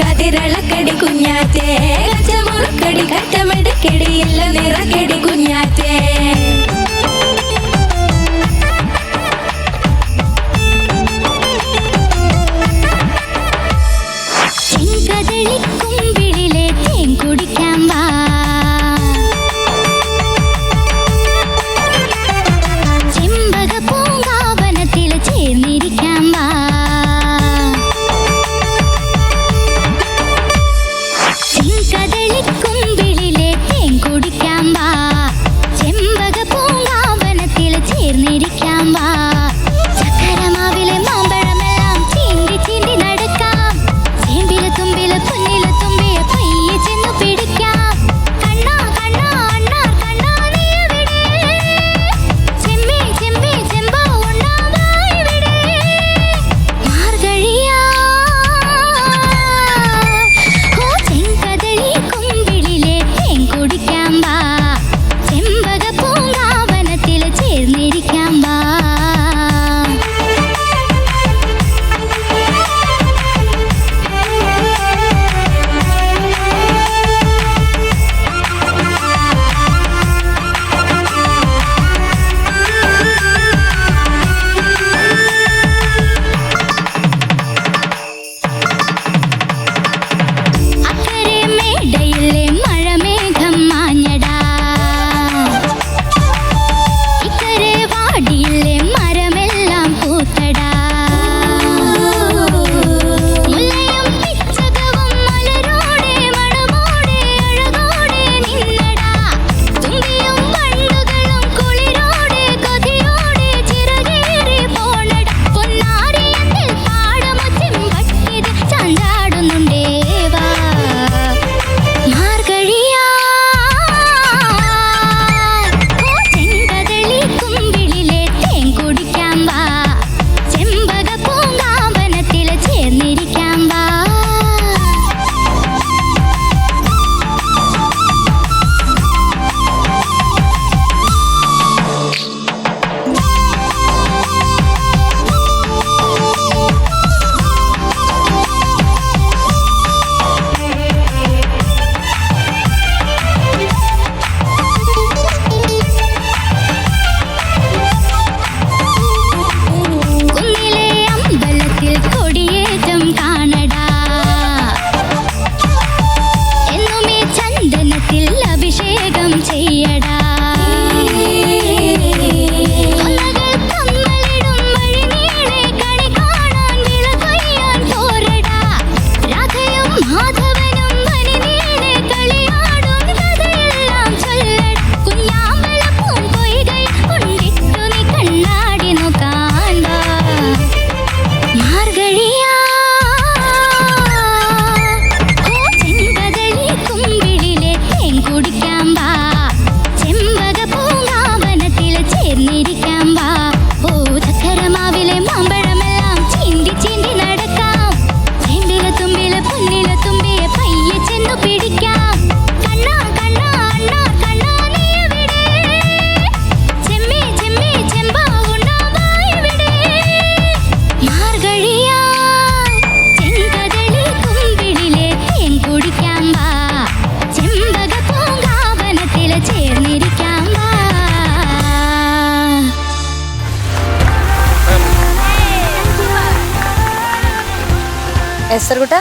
എസ്തർകുട്ട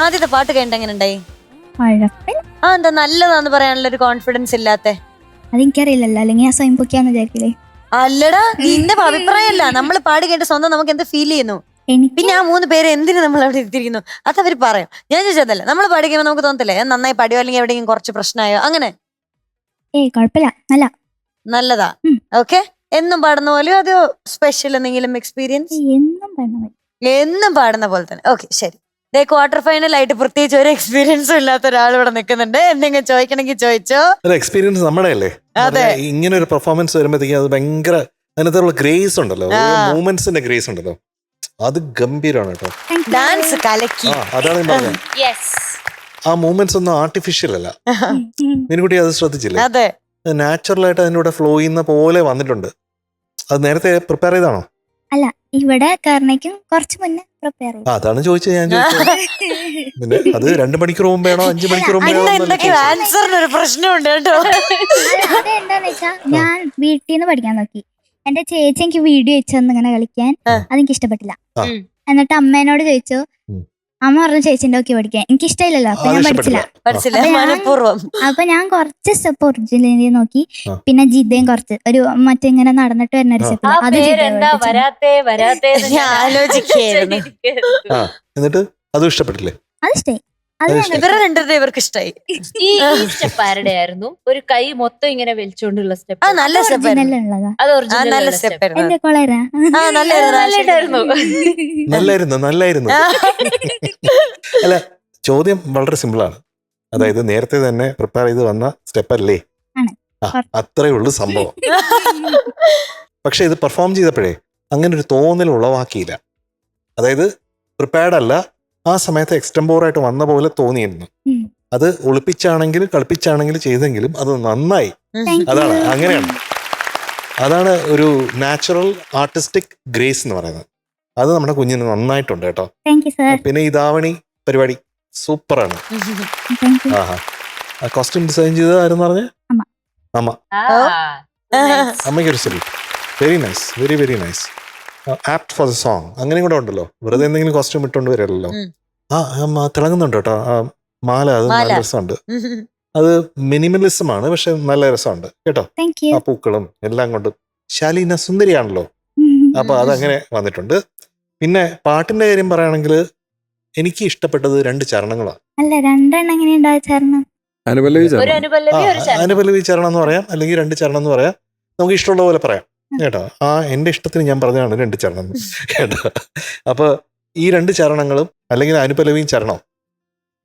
ആദ്യത്തെ പാട്ട് കേട്ടിട്ട് എങ്ങനെ ഉണ്ടായി? എന്താ നല്ലതാന്ന് പറയാനുള്ള ഒരു കോൺഫിഡൻസ് ഇല്ലാത്ത? അതെനിക്കറിയില്ലല്ലോ, അല്ലെങ്കിൽ ഞാൻ സ്വയം പൊക്കിയാന്ന് വിചാരിക്കില്ലേ? അല്ലടാ, നിന്റെ അഭിപ്രായമല്ല, നമ്മൾ പാടി കേട്ട് സ്വന്തം നമുക്ക് എന്ത് ഫീൽ ചെയ്യുന്നു. എനിക്ക് പിന്നെ ആ 3 പേര് എന്തിനു നമ്മൾ അവിടെ ഇരുത്തിരിക്കുന്നു അതവര് പറയാം. ഞാൻ ചോദിച്ചതല്ലേ, നമ്മൾ പാടിക്കുമ്പോൾ നമുക്ക് തോന്നത്തില്ലേ നന്നായി പാടിയോ അല്ലെങ്കിൽ എവിടെയെങ്കിലും കുറച്ച് പ്രശ്നമായോ? അങ്ങനെ കുഴപ്പമില്ല, നല്ല നല്ലതാ. ഓക്കെ, എന്നും പാടുന്ന പോലെയോ അതോ സ്പെഷ്യൽ എന്തെങ്കിലും എക്സ്പീരിയൻസ്? എന്നും പറഞ്ഞ എന്നും പാടുന്ന പോലെ തന്നെ. ഓക്കെ, ശരി. ക്വാർട്ടർ ഫൈനൽ ആയിട്ട് പ്രത്യേകിച്ച് ഒരു എക്സ്പീരിയൻസും ഇല്ലാത്ത ഒരാൾ ഇവിടെ നിൽക്കുന്നുണ്ട്. എന്തെങ്കിലും ചോദിക്കണമെങ്കിൽ ചോദിച്ചോ. ഒരു എക്സ്പീരിയൻസ് നമ്മുടെ അല്ലേ. അതെ. ഇങ്ങനെ ഒരു പെർഫോമൻസ് വരുമ്പോഴത്തേക്കും അത് ഭയങ്കര അതിനകത്തുള്ള ഗ്രേസ് ഉണ്ടല്ലോ, മൂവ്മെന്റ്സിന്റെ ഗ്രേസ് ഉണ്ടല്ലോ, അത് ഗംഭീരമാണ് കേട്ടോ. ഡാൻസ് കലക്കി. അതാണ് ഞാൻ പറഞ്ഞത്. ആ മൂവ്മെന്റ്സ് ഒന്നും ആർട്ടിഫിഷ്യൽ അല്ല. മീൻകുട്ടി അത് ശ്രദ്ധിച്ചില്ലേ? അതെ, നാച്ചുറൽ ആയിട്ട് അതിന്റെ കൂടെ ഫ്ലോ ചെയ്യുന്ന പോലെ വന്നിട്ടുണ്ട്. അത് നേരത്തെ പ്രിപ്പയർ ചെയ്താണോ? അല്ല, ഇവിടെ കാരണക്കും കുറച്ച് മുന്നേ പ്രിപ്പയർ ചെയ്തു. അതാണ് ചോദിച്ചത് ഞാൻ ചോദിച്ചത്. പിന്നെ അത് 2 മണിക്കൂർ മുമ്പേണോ 5 മണിക്കൂർ മുമ്പേണോ? ആൻസറിനൊരു പ്രശ്നമുണ്ട് കേട്ടോ. അതെന്താന്ന് വെച്ചാ, ഞാൻ വീട്ടിൽ നിന്ന് പഠിക്കാൻ നോക്കി. എന്റെ ചേച്ചി എനിക്ക് വീഡിയോ വെച്ചൊന്ന് ഇങ്ങനെ കളിക്കാൻ, അതെനിക്ക് ഇഷ്ടപ്പെട്ടില്ല. എന്നിട്ട് അമ്മേനോട് ചോദിച്ചു, അമ്മ പറഞ്ഞു ചേച്ചിന്റെ ഒക്കെ പഠിക്കാൻ. എനിക്ക് ഇഷ്ടമില്ലല്ലോ, അപ്പൊ ഞാൻ പഠിച്ചില്ല. അപ്പൊ ഞാൻ കുറച്ച് സ്റ്റെപ്പ് ഒറിജിനലി നോക്കി, പിന്നെ ജിതയും കുറച്ച് ഒരു മറ്റേ ഇങ്ങനെ നടന്നിട്ട് വരുന്ന ഒരു സ്റ്റെപ്പ്, അത് എന്നിട്ട് അതും ഇഷ്ടപ്പെട്ടില്ലേ? അത് ഇഷ്ടായി. ഇവരെ രണ്ടുപേരും ഇവർക്ക് ഇഷ്ടമായി. ഈ സ്റ്റെപ്പ് ആരുടെ ആയിരുന്നു? ഒരു കൈ മൊത്തം ഇങ്ങനെ വലിച്ചോണ്ടുള്ള സ്റ്റെപ്പ്. നല്ല സ്റ്റെപ്പ് ഉള്ളതാ, അത് ഒറിജിനൽ നല്ല സ്റ്റെപ്പ് എന്റെ കൊളരാ. നല്ലായിരുന്നു. അല്ല, ചോദ്യം വളരെ സിമ്പിൾ ആണ്. അതായത് നേരത്തെ തന്നെ പ്രിപ്പയർ ചെയ്ത് വന്ന സ്റ്റെപ്പ് അല്ലേ? അത്രേ ഉള്ളൂ സംഭവം. പക്ഷെ ഇത് പെർഫോം ചെയ്തപ്പോഴേ അങ്ങനെ ഒരു തോന്നൽ ഉളവാക്കിയില്ല. അതായത് പ്രിപ്പയർഡ് അല്ല, ആ സമയത്ത് എക്സ്റ്റംപോറായിട്ട് വന്ന പോലെ തോന്നിയിരുന്നു. അത് ഒളിപ്പിച്ചാണെങ്കിലും കളിപ്പിച്ചാണെങ്കിലും ചെയ്തെങ്കിലും അത് നന്നായി. അതാണ്, അങ്ങനെയാണ്. അതാണ് ഒരു നാച്ചുറൽ ആർട്ടിസ്റ്റിക് ഗ്രേസ് എന്ന് പറയുന്നത്. അത് നമ്മുടെ കുഞ്ഞിന് നന്നായിട്ടുണ്ട് കേട്ടോ. പിന്നെ ഈ ധാവണി പരിപാടി സൂപ്പറാണ്. ആഹാ, കോസ്റ്റ്യൂം ഡിസൈൻ ചെയ്തത് ആരെന്ന് പറഞ്ഞേ? അമ്മ. അമ്മയ്ക്കൊരു ശരി. Very nice, very very nice. Apt for the song. അങ്ങനെയും കൂടെ ഉണ്ടല്ലോ, വെറുതെ എന്തെങ്കിലും കോസ്റ്റ്യൂം ഇട്ടുകൊണ്ട് വരില്ലല്ലോ. തിളങ്ങുന്നുണ്ട് കേട്ടോ ആ മാല. അത് നല്ല രസമുണ്ട്. അത് മിനിമലിസം ആണ്, പക്ഷെ നല്ല രസമുണ്ട് കേട്ടോ. ആ പൂക്കളും എല്ലാം കൊണ്ടും ശാലീന സുന്ദരിയാണല്ലോ. അപ്പൊ അതങ്ങനെ വന്നിട്ടുണ്ട്. പിന്നെ പാട്ടിന്റെ കാര്യം പറയുകയാണെങ്കിൽ എനിക്ക് ഇഷ്ടപ്പെട്ടത് 2 ചരണങ്ങളാണ്. അനുപല്ലവി ചരണം എന്ന് പറയാം, അല്ലെങ്കിൽ 2 ചരണം എന്ന് പറയാം. നമുക്ക് ഇഷ്ടമുള്ള പോലെ പറയാം കേട്ടോ. എന്റെ ഇഷ്ടത്തിന് ഞാൻ പറഞ്ഞതാണ് 2 ചരണം കേട്ടോ. അപ്പൊ ഈ 2 ചരണങ്ങളും അല്ലെങ്കിൽ അനുപല്ലവിയും ചരണം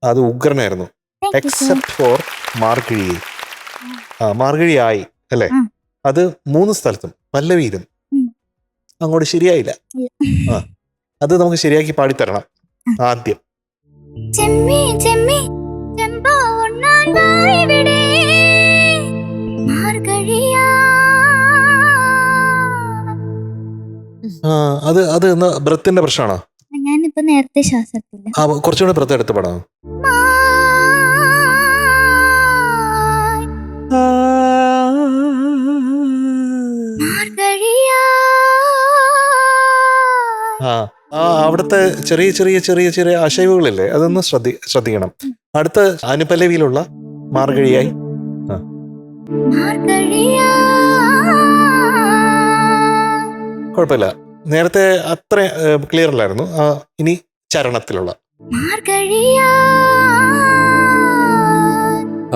അത് ഉഗ്രനായിരുന്നു. Except for Margazhi. മാർഗഴിയായി അല്ലേ? അത് 3 സ്ഥലത്തും പല്ലവിയിലും അങ്ങോട്ട് ശരിയായില്ല. അത് നമുക്ക് ശരിയാക്കി പാടിത്തരണം ആദ്യം. അത് ബ്രത്തിന്റെ പ്രശ്നമാണോ? ഞാനിപ്പോ നേരത്തെ ശ്വാസത്തില്ല, കുറച്ചുകൂടെ ബ്രത്ത് എടുത്ത് പാടാം. അവിടുത്തെ ചെറിയ ചെറിയ ചെറിയ ചെറിയ അശൈവുകളില്ലേ, അതൊന്ന് ശ്രദ്ധിക്കണം. അടുത്ത അനുപല്ലവിയിലുള്ള മാർഗഴിയായി. കുഴപ്പമില്ല, നേരത്തെ അത്ര ക്ലിയർ അല്ലായിരുന്നു. ഇനി ചരണത്തിലുള്ള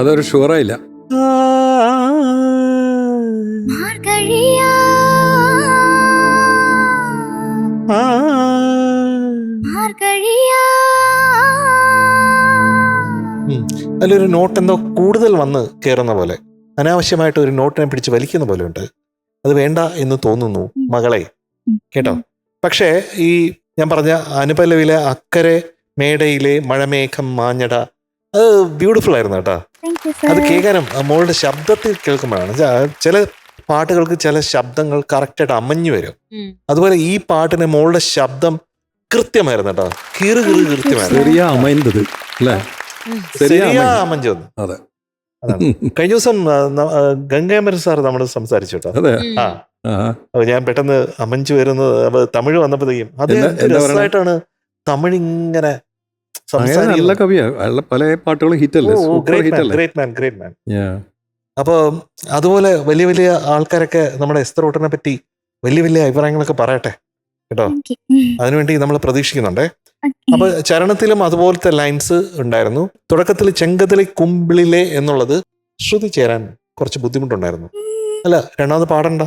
അതൊരു ഷുവറായില്ല. അതിലൊരു നോട്ട് എന്തോ കൂടുതൽ വന്ന് കയറുന്ന പോലെ, അനാവശ്യമായിട്ട് ഒരു നോട്ടിനെ പിടിച്ച് വലിക്കുന്ന പോലെ ഉണ്ട്. അത് വേണ്ട എന്ന് തോന്നുന്നു മകളെ കേട്ടോ. പക്ഷേ ഈ ഞാൻ പറഞ്ഞ അനുപല്ലവിയിലെ അക്കരെ മേടയിലെ മഴമേഘം മാഞ്ഞട, അത് ബ്യൂട്ടിഫുൾ ആയിരുന്നു കേട്ടോ. അത് കേൾക്കാനും മോളുടെ ശബ്ദത്തിൽ കേൾക്കുമ്പോഴാണ്. ചില പാട്ടുകൾക്ക് ചില ശബ്ദങ്ങൾ കറക്റ്റായിട്ട് അമഞ്ഞു വരും. അതുപോലെ ഈ പാട്ടിന് മോളുടെ ശബ്ദം കൃത്യമായിരുന്നു കേട്ടോ. കൃത്യമായിരുന്നു. അതെ. കഴിഞ്ഞ ദിവസം ഗംഗാമരൻ സാർ നമ്മൾ സംസാരിച്ചു കേട്ടോ. അപ്പൊ ഞാൻ പെട്ടെന്ന് അമഞ്ചു വരുന്നത് തമിഴ് വന്നപ്പോഴത്തേക്കും അത് രസമായിട്ടാണ് തമിഴ് ഇങ്ങനെ അങ്ങനെ നല്ല കവിയാ, അയാളുടെ പല പാട്ടുകളും ഹിറ്റല്ലേ, സൂപ്പർ ഹിറ്റല്ലേ. ഗ്രേറ്റ് മാൻ. അപ്പോൾ അതുപോലെ വലിയ വലിയ ആൾക്കാരൊക്കെ നമ്മുടെ എസ്തർ റൂട്ടനെ പറ്റി വലിയ വലിയ അഭിപ്രായങ്ങളൊക്കെ പറയട്ടെ കേട്ടോ. അതിനുവേണ്ടി നമ്മൾ പ്രതീക്ഷിക്കുന്നുണ്ടേ. അപ്പൊ ചരണത്തിലും അതുപോലത്തെ ലൈൻസ് ഉണ്ടായിരുന്നു. തുടക്കത്തിൽ ചെങ്കതലി കുമ്പിളിലെ എന്നുള്ളത് ശ്രുതി ചേരാൻ കുറച്ച് ബുദ്ധിമുട്ടുണ്ടായിരുന്നു. അല്ല, രണ്ടാമത് പാടണ്ട.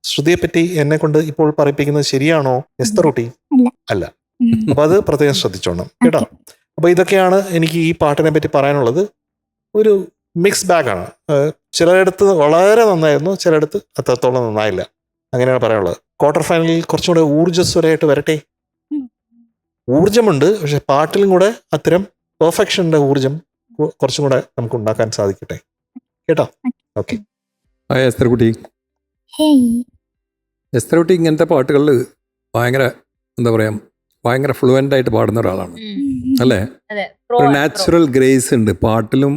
ശ്രുതിയെ പറ്റി എന്നെ കൊണ്ട് ഇപ്പോൾ പറയിപ്പിക്കുന്നത് ശരിയാണോ എസ്തർ റൂട്ടി? അല്ല. അപ്പൊ അത് പ്രത്യേകം ശ്രദ്ധിച്ചോണം കേട്ടോ. അപ്പൊ ഇതൊക്കെയാണ് എനിക്ക് ഈ പാട്ടിനെ പറ്റി പറയാനുള്ളത്. ഒരു മിക്സ് ബാഗാണ്. ചിലയിടത്ത് വളരെ നന്നായിരുന്നു, ചിലയിടത്ത് അത്രത്തോളം നന്നായില്ല. അങ്ങനെയാണ് പറയാനുള്ളത്. ക്വാർട്ടർ ഫൈനലിൽ കുറച്ചും കൂടെ ഊർജ്ജസ്വരമായിട്ട് വരട്ടെ. ഊർജ്ജമുണ്ട്, പക്ഷെ പാട്ടിലും കൂടെ അത്തരം പെർഫെക്ഷൻ്റെ ഊർജ്ജം കുറച്ചും കൂടെ നമുക്ക് ഉണ്ടാക്കാൻ സാധിക്കട്ടെ കേട്ടോ. ഓക്കെ. എസ്തർ കുട്ടി, എസ്തർ കുട്ടി ഇങ്ങനത്തെ പാട്ടുകളിൽ ഭയങ്കര എന്താ പറയാ, ഭയങ്കര ഫ്ലുവൻ്റ് ആയിട്ട് പാടുന്ന ഒരാളാണ് അല്ലേ. ഒരു നാച്ചുറൽ ഗ്രേസ് ഉണ്ട് പാട്ടിലും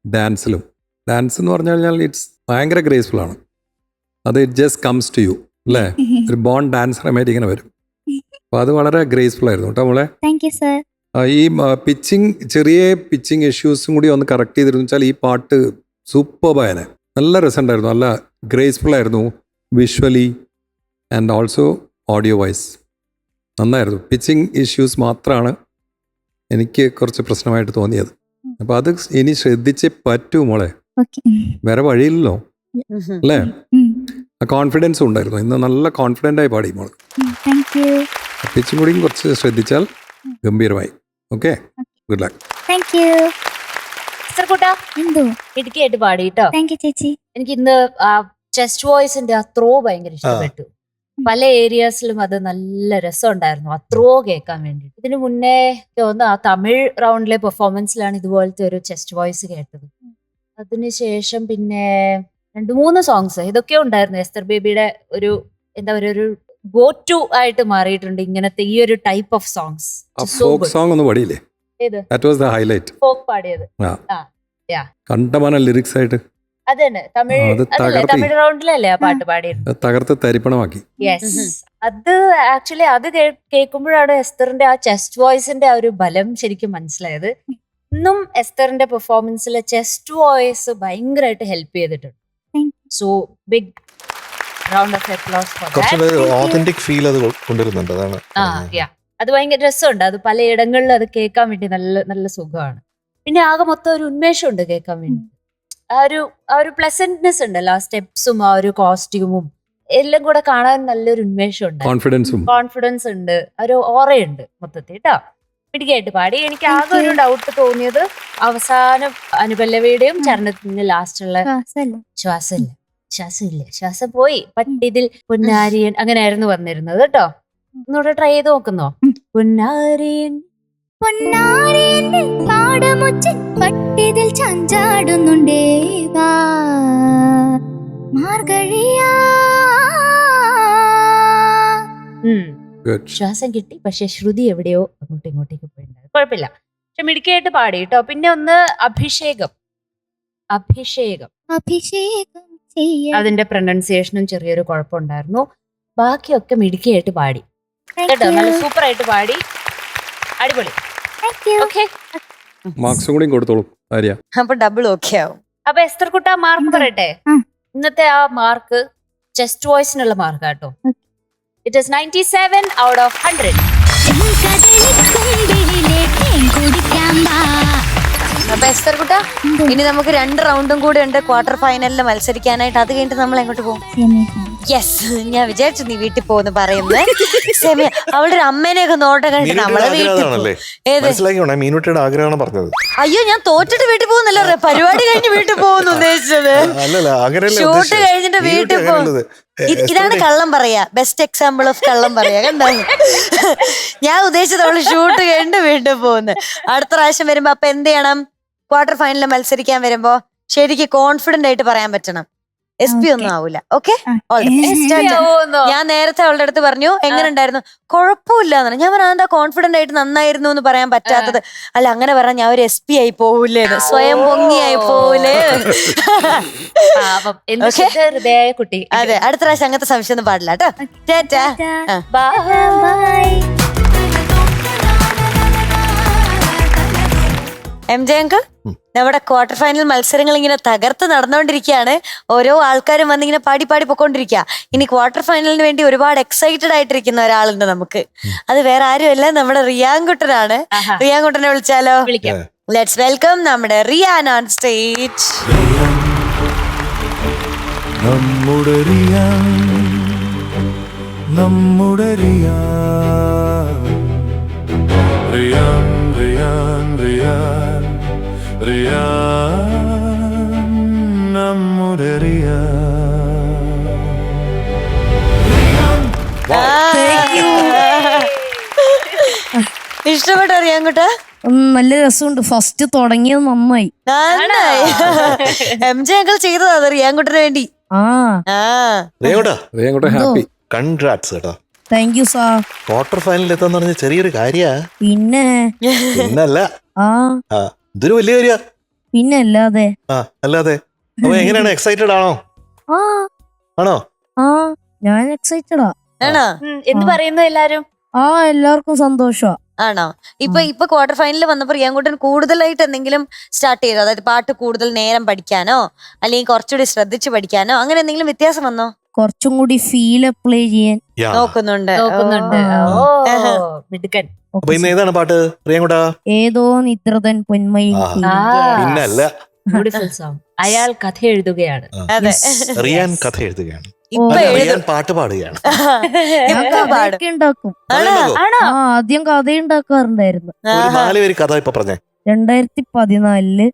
ഡാൻസിലും. ഡാൻസ് എന്ന് പറഞ്ഞു കഴിഞ്ഞാൽ ഇറ്റ്സ് ഭയങ്കര ഗ്രേസ്ഫുൾ ആണ്. അത് it just comes to you അല്ലേ. ഒരു ബോൺ ഡാൻസറുമായിട്ട് ഇങ്ങനെ വരും. അപ്പോൾ അത് വളരെ ഗ്രേസ്ഫുൾ ആയിരുന്നു കേട്ടോ മോളെ. ഈ പിച്ചിങ്, ചെറിയ പിച്ചിങ് ഇഷ്യൂസും കൂടി ഒന്ന് കറക്റ്റ് ചെയ്തിരുന്നു വെച്ചാൽ ഈ പാട്ട് സൂപ്പർബായനെ. നല്ല രസമുണ്ടായിരുന്നു, നല്ല ഗ്രേസ്ഫുൾ ആയിരുന്നു visually and also audio wise. നന്നായിരുന്നു. പിച്ചിങ് ഇഷ്യൂസ് മാത്രമാണ് എനിക്ക് കുറച്ച് പ്രശ്നമായിട്ട് തോന്നിയത്. അപ്പോൾ അത് ഇനി ശ്രദ്ധിച്ചേ പറ്റൂ മോളെ, വേറെ വഴിയില്ലല്ലോ അല്ലേ. ആ കോൺഫിഡൻസും ഉണ്ടായിരുന്നു. ഇന്ന് നല്ല കോൺഫിഡൻ്റ് ആയി പാടി മോള്. പിച്ചും കൂടിയും കുറച്ച് ശ്രദ്ധിച്ചാൽ ഗംഭീരമായി. Okay, good luck. ഇടുക്കിയായിട്ട് പാടി കേട്ടോ. എനിക്ക് ഇന്ന് ആ ചെസ്റ്റ് വോയിസിന്റെ ആ ത്രോ ഭയങ്കര ഇഷ്ടപ്പെട്ടു. പല ഏരിയാസിലും അത് നല്ല രസമുണ്ടായിരുന്നു ആ ത്രോ കേൾക്കാൻ വേണ്ടി. ഇതിനു മുന്നേ തോന്നുന്നു ആ തമിഴ് റൗണ്ടിലെ പെർഫോമൻസിലാണ് ഇതുപോലത്തെ ഒരു ചെസ്റ്റ് വോയിസ് കേട്ടത്. അതിനുശേഷം പിന്നെ 2-3 സോങ്സ് ഇതൊക്കെ ഉണ്ടായിരുന്നു. എസ്തർ ബേബിയുടെ ഒരു എന്താ പറയുക, ഒരു ഗോ ടു ആയിട്ട് മാറിയിട്ടുണ്ട് ഇങ്ങനത്തെ ഈ ഒരു ടൈപ്പ് ഓഫ് സോങ്സ്. സോങ് ഒന്ന് പാടിയില്ലേ? ഏത്? That was the highlight. Folk പാടിയത്. കണ്ടമാനം ലിറിക്സ് ആയിട്ട്. അതന്നെ തമിഴ് റൗണ്ടിലല്ലേ ആ പാട്ട് പാടിയത്. തകർത്ത് തരിപ്പണമാക്കി. യെസ്, അത് ആക്ച്വലി അത് കേൾക്കുമ്പോഴാണ് എസ്തറിന്റെ ആ ചെസ്റ്റ് വോയിസിന്റെ ആ ഒരു ബലം ശരിക്കും മനസ്സിലായത്. ഇന്നും എസ്തറിന്റെ പെർഫോമൻസിലെ ചെസ്റ്റ് വോയിസ് ഭയങ്കരമായിട്ട് ഹെൽപ്പ് ചെയ്തിട്ടുണ്ട്. So big round of applause for that. Authentic feel അത് കൊണ്ടുവരുന്നുണ്ട്. അതാണ്. അത് ഭയങ്കര രസമുണ്ട്. അത് പലയിടങ്ങളിലും അത് കേൾക്കാൻ വേണ്ടി നല്ല നല്ല സുഖമാണ്. പിന്നെ ആകെ മൊത്തം ഒരു ഉന്മേഷമുണ്ട് കേൾക്കാൻ വേണ്ടി. ആ ഒരു പ്ലസന്റ്നെസ് ഉണ്ടല്ലോ, ആ സ്റ്റെപ്സും ആ ഒരു കോസ്റ്റ്യൂമും എല്ലാം കൂടെ കാണാൻ നല്ലൊരു ഉന്മേഷമുണ്ട്, കോൺഫിഡൻസ് ഉണ്ട്, ഒരു ഓറയുണ്ട് മൊത്തത്തിൽ കേട്ടോ. പിടിക്കായിട്ട് പാടി. എനിക്ക് ആകെ ഒരു ഡൗട്ട് തോന്നിയത് അവസാനം അനുപല്ലവിയുടെയും ചരണത്തിന്റെ ലാസ്റ്റുള്ള ശ്വാസം പോയി പട്ടിതിൽ പൊന്നാരിയൻ അങ്ങനെയായിരുന്നു വന്നിരുന്നത് കേട്ടോ. ഒന്നുകൂടെ ട്രൈ ചെയ്ത് നോക്കുന്നോ? പൊന്നാരിയൻ പാടമുച്ചൻ പട്ടിതിൽ ചാഞ്ചാടുന്നുണ്ടേ മാർഗഴിയാ. ശ്വാസം കിട്ടി, പക്ഷെ ശ്രുതി എവിടെയോ അങ്ങോട്ടും ഇങ്ങോട്ടേക്ക് പോയിണ്ടായിരുന്നു. കുഴപ്പമില്ല, പക്ഷെ മിടുക്കിയായിട്ട് പാടി കേട്ടോ. പിന്നെ ഒന്ന് അഭിഷേകം അതിന്റെ പ്രൊനൗൺസിയേഷനും ചെറിയൊരു കുഴപ്പമുണ്ടായിരുന്നു. ബാക്കിയൊക്കെ മിടുക്കിയായിട്ട് പാടി കേട്ടോ. നല്ല സൂപ്പർ ആയിട്ട് പാടി, അടിപൊളി. മാർക്സും കൂടി കൊടുത്തോളൂ. അപ്പൊ ഡബിൾ ഓക്കെ ആവും. അപ്പൊ എസ്തർ കുട്ട മാർക്ക് പറയട്ടെ. ഇന്നത്തെ ആ മാർക്ക് ചെസ്റ്റ് വോയിസിനുള്ള മാർക്ക് കേട്ടോ. It is 97 out of 100. അപ്പൊ എസ്തർ കുട്ട, ഇനി നമുക്ക് 2 റൗണ്ടും കൂടെ ഉണ്ട് ക്വാർട്ടർ ഫൈനലിൽ മത്സരിക്കാനായിട്ട്. അത് കഴിഞ്ഞിട്ട് നമ്മൾ എങ്ങോട്ട് പോകും? യെസ്, ഞാൻ വിചാരിച്ചു നീ വീട്ടിൽ പോകുന്നു പറയുന്നത്. അവളുടെ ഒരു അമ്മേനെയൊക്കെ നോട്ടം കണ്ടിട്ട് നമ്മളെ പറഞ്ഞത്. അയ്യോ, ഞാൻ തോറ്റിട്ട് വീട്ടിൽ പോകുന്നല്ലോ, പരിപാടി കഴിഞ്ഞ് വീട്ടിൽ പോകുന്നു ഉദ്ദേശിച്ചത്. ഷൂട്ട് കഴിഞ്ഞിട്ട് വീട്ടിൽ പോകുന്നത്. ഇതാണ് കള്ളം പറയാ, ബെസ്റ്റ് എക്സാമ്പിൾ ഓഫ് കള്ളം പറയാ. കണ്ടോ, ഞാൻ ഉദ്ദേശിച്ചത് അവള് ഷൂട്ട് കഴിഞ്ഞിട്ട് വീട്ടിൽ പോകുന്നു. അടുത്ത പ്രാവശ്യം വരുമ്പോ അപ്പൊ എന്ത് ചെയ്യണം? ക്വാർട്ടർ ഫൈനലിൽ മത്സരിക്കാൻ വരുമ്പോ ശരിക്കും കോൺഫിഡന്റ് ആയിട്ട് പറയാൻ പറ്റണം. SP ഒന്നും ആവൂല. ഓക്കെ, ഞാൻ നേരത്തെ അവളുടെ അടുത്ത് പറഞ്ഞു എങ്ങനെ ഉണ്ടായിരുന്നു, കുഴപ്പമില്ല എന്നാണ്. ഞാൻ പറഞ്ഞ എന്താ കോൺഫിഡന്റ് ആയിട്ട് നന്നായിരുന്നു എന്ന് പറയാൻ പറ്റാത്തത്? അല്ല, അങ്ങനെ പറഞ്ഞാൽ ഞാൻ ഒരു SP ആയി പോവൂലേ, സ്വയം പൊങ്ങിയായി പോവൂലേ. കുട്ടി, അതെ, അടുത്ത പ്രാവശ്യം അങ്ങനത്തെ സംശയം ഒന്നും പാടില്ല കേട്ടോ. ടാറ്റാ. MJ അങ്കിൾ, നമ്മുടെ ക്വാർട്ടർ ഫൈനൽ മത്സരങ്ങൾ ഇങ്ങനെ തകർത്ത് നടന്നുകൊണ്ടിരിക്കുകയാണ്. ഓരോ ആൾക്കാരും വന്ന് ഇങ്ങനെ പാടി പാടി പൊക്കോണ്ടിരിക്കുക. ഇനി ക്വാർട്ടർ ഫൈനലിന് വേണ്ടി ഒരുപാട് എക്സൈറ്റഡ് ആയിട്ടിരിക്കുന്ന ഒരാളുണ്ട് നമുക്ക്. അത് വേറെ ആരുമല്ല, നമ്മുടെ റിയാൻകുട്ടനാണ്. റിയാൻകുട്ടനെ വിളിച്ചാലോ? ലെറ്റ്സ് വെൽക്കം നമ്മുടെ റിയാൻ ഓൺ സ്റ്റേജ്. നമ്മുടെ റിയാൻ, നമ്മുടെ റിയാൻ, റിയാൻ, റിയാൻ, റിയാൻ, റിയാൻ, നമ്മുടെ റിയാൻ. ഇഷ്ടപ്പെട്ടോ റിയാൻകുട്ട? നല്ല രസമുണ്ട്. ഫസ്റ്റ് തുടങ്ങിയത് നന്നായി. MJ അങ്കിൾ ചെയ്തതാ അത് റിയാൻകുട്ടന് വേണ്ടി. റിയാൻകുട്ടാ ഹാപ്പി. കൺഗ്രാറ്റ്സ് കേട്ടോ. Thank you sir. ക്വാർട്ടർ ഫൈനലിൽ എത്താന്ന് പറഞ്ഞ ചെറിയൊരു കാര്യാ. പിന്നല്ല ഇതൊരു വലിയ കാര്യാ. പിന്നെ അല്ലാതെ. അല്ലാതെ. അപ്പൊ എങ്ങനെയാണ്, എക്സൈറ്റഡ് ആണോ? ആണോ? ഞാൻ എക്സൈറ്റഡാ. ആണോ? എന്ന് പറയുന്നു എല്ലാരും. എല്ലാവർക്കും സന്തോഷമാ. ആണോ? ഇപ്പൊ ക്വാർട്ടർ ഫൈനലിൽ വന്നപ്പോ റിയാൻകുട്ടൻ കൂടുതലായിട്ട് എന്തെങ്കിലും സ്റ്റാർട്ട് ചെയ്തോ? അതായത് പാട്ട് കൂടുതൽ നേരം പഠിക്കാനോ അല്ലെങ്കിൽ കുറച്ചുകൂടി ശ്രദ്ധിച്ച് പഠിക്കാനോ അങ്ങനെ എന്തെങ്കിലും വ്യത്യാസം വന്നോ? കുറച്ചും കൂടി ഫീൽ അപ്ലൈ ചെയ്യാൻ നോക്കുന്നുണ്ട്. അപ്പൊ ഇന്ന് ഏതാണ് പാട്ട് റിയാൻകുട്ടാ? ഏതോ നിദ്രതൻ പൊന്മയിൽ. പിന്നല്ല, ബ്യൂട്ടിഫുൾ സോങ്. അയാൾ കഥ എഴുതുകയാണ്. അതെ, റിയാൻ കഥ എഴുതുകയാണ്. ഇപ്പൊ റിയാൻ പാട്ട് പാടുകയാണ്. ഉണ്ടാക്കും. ആദ്യം കഥ ഉണ്ടാക്കാറുണ്ടായിരുന്നു. ഒരു 4 പേര് കഥ ഇപ്പൊ പറഞ്ഞേ. 2014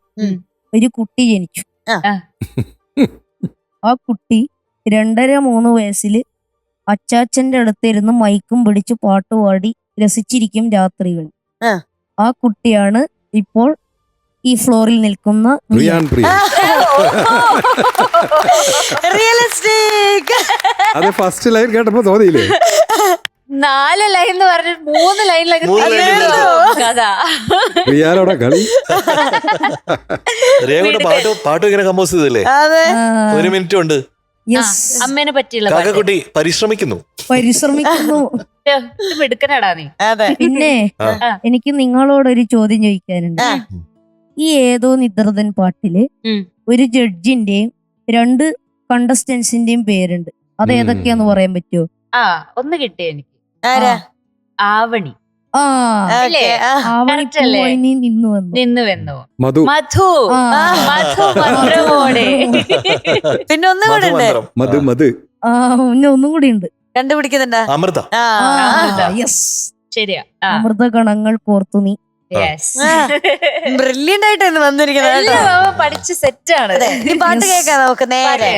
ഒരു കുട്ടി ജനിച്ചു. ആ കുട്ടി 2.5-3 വയസ്സില് അച്ചാച്ചന്റെ അടുത്തിരുന്ന് മൈക്കും പിടിച്ച് പാട്ടുപാടി രസിച്ചിരിക്കും രാത്രികൾ. ആ കുട്ടിയാണ് ഇപ്പോൾ ഈ ഫ്ലോറിൽ നിൽക്കുന്ന റിയാൻ പ്രിയ. റിയലിസ്റ്റിക്. അത് ഫസ്റ്റ് ലൈൻ കേട്ടപ്പോ തോന്നിയില്ലേ? 4 ലൈൻ എന്ന് പറഞ്ഞ 3 ലൈനിലൊക്കെ കഥ. റിയാനോടെ കളി. റിയാൻകുട്ട പാട്ട് ഇങ്ങനെ കമ്പോസ് ചെയ്തില്ലേ? 1 മിനിറ്റ് ഉണ്ട്. അമ്മേനെ പറ്റിയുള്ള കാക്കക്കുട്ടി പരിശ്രമിക്കുന്നു. മിടുക്കനാടാ നീ. പിന്നെ എനിക്ക് നിങ്ങളോടൊരു ചോദ്യം ചോദിക്കാനുണ്ട്. ഈ ഏതോ നിദ്രതൻ പാട്ടില് ഒരു ജഡ്ജിന്റെയും 2 കണ്ടസ്റ്റൻസിന്റെയും പേരുണ്ട്. അത് ഏതൊക്കെയാന്ന് പറയാൻ പറ്റുമോ? ഒന്ന് കിട്ടിയ എനിക്ക്. ആവണി. നിന്ന് വന്നു. മധു. മധു. മധുരമോടെ. പിന്നെ ഒന്നും കൂടെ ഉണ്ട്. മധു. മധു. ഒന്നും കൂടി ഉണ്ട്. കണ്ടുപിടിക്കുന്നുണ്ടാ? അമൃത. ശരിയാ. അമൃത ഗണങ്ങൾ കോർത്തു നീ. ബ്രില്യന്റ് ആയിട്ട് വന്നിരിക്കുന്നത്. പഠിച്ച് സെറ്റാണ്. പാട്ട് കേൾക്കാം നമുക്ക് നേരെ.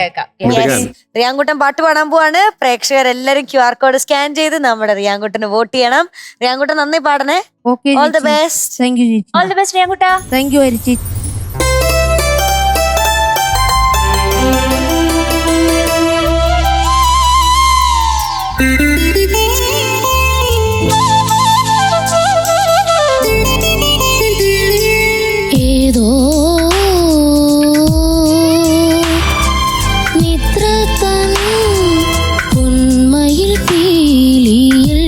റിയാൻകുട്ടൻ പാട്ട് പാടാൻ പോവാണ്. പ്രേക്ഷകരെല്ലാരും QR കോഡ് സ്കാൻ ചെയ്ത് നമ്മുടെ റിയാൻകുട്ടന് വോട്ട് ചെയ്യണം. റിയാൻകുട്ടൻ നന്നായി പാടണേ. All the best. Thank you ചേച്ചി. ഓൾ ദി ബെസ്റ്റ് റിയാൻകുട്ട. താങ്ക് യു ചേച്ചി. ഏതോ നിദ്രതൻ പൊന്മയിൽ പീലിയിൽ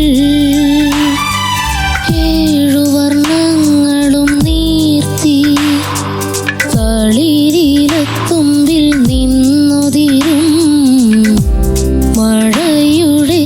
7 വർണ്ണങ്ങളും നീർത്തി തളിരിലത്തുമ്പിൽ നിന്നൊതിരും മഴയുടെ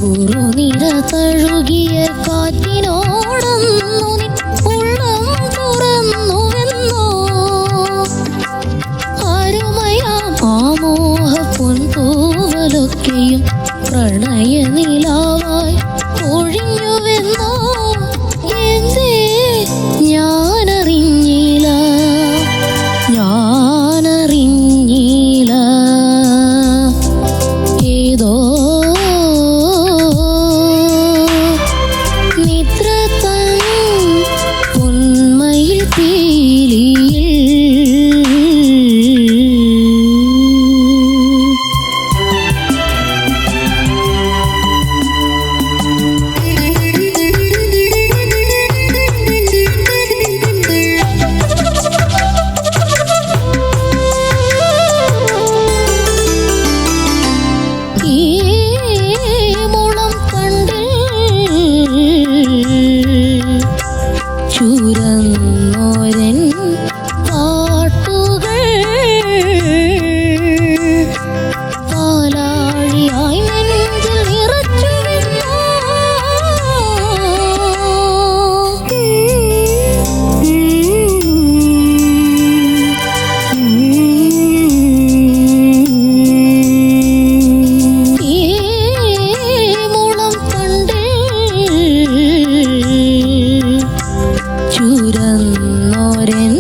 കുറുനിര തഴുകിയ കാറ്റിനോടന്നു നിൻ ഉള്ളം തുറന്നുവെന്നോ ആരുമയാം ആമോഹ പൊൻതൂവലൊക്കെയും പ്രണയ നിലാവായി ഒഴിഞ്ഞുവെന്നോ എന്തേ ഞാനറിഞ്ഞില്ല ഞാനറിഞ്ഞില്ല ഏതോ നിദ്ര തൻ പൊന്മയിൽ പീലിയിൽ ഈ മുളം തണ്ടിൽ ചുരന്നോരൻ പാട്ടുകൾ പാലാഴിയായി നെഞ്ചിൽ നിറച്ചുവെന്നോ ഈ മുളം തണ്ടിൽ ചുരന്നോരൻ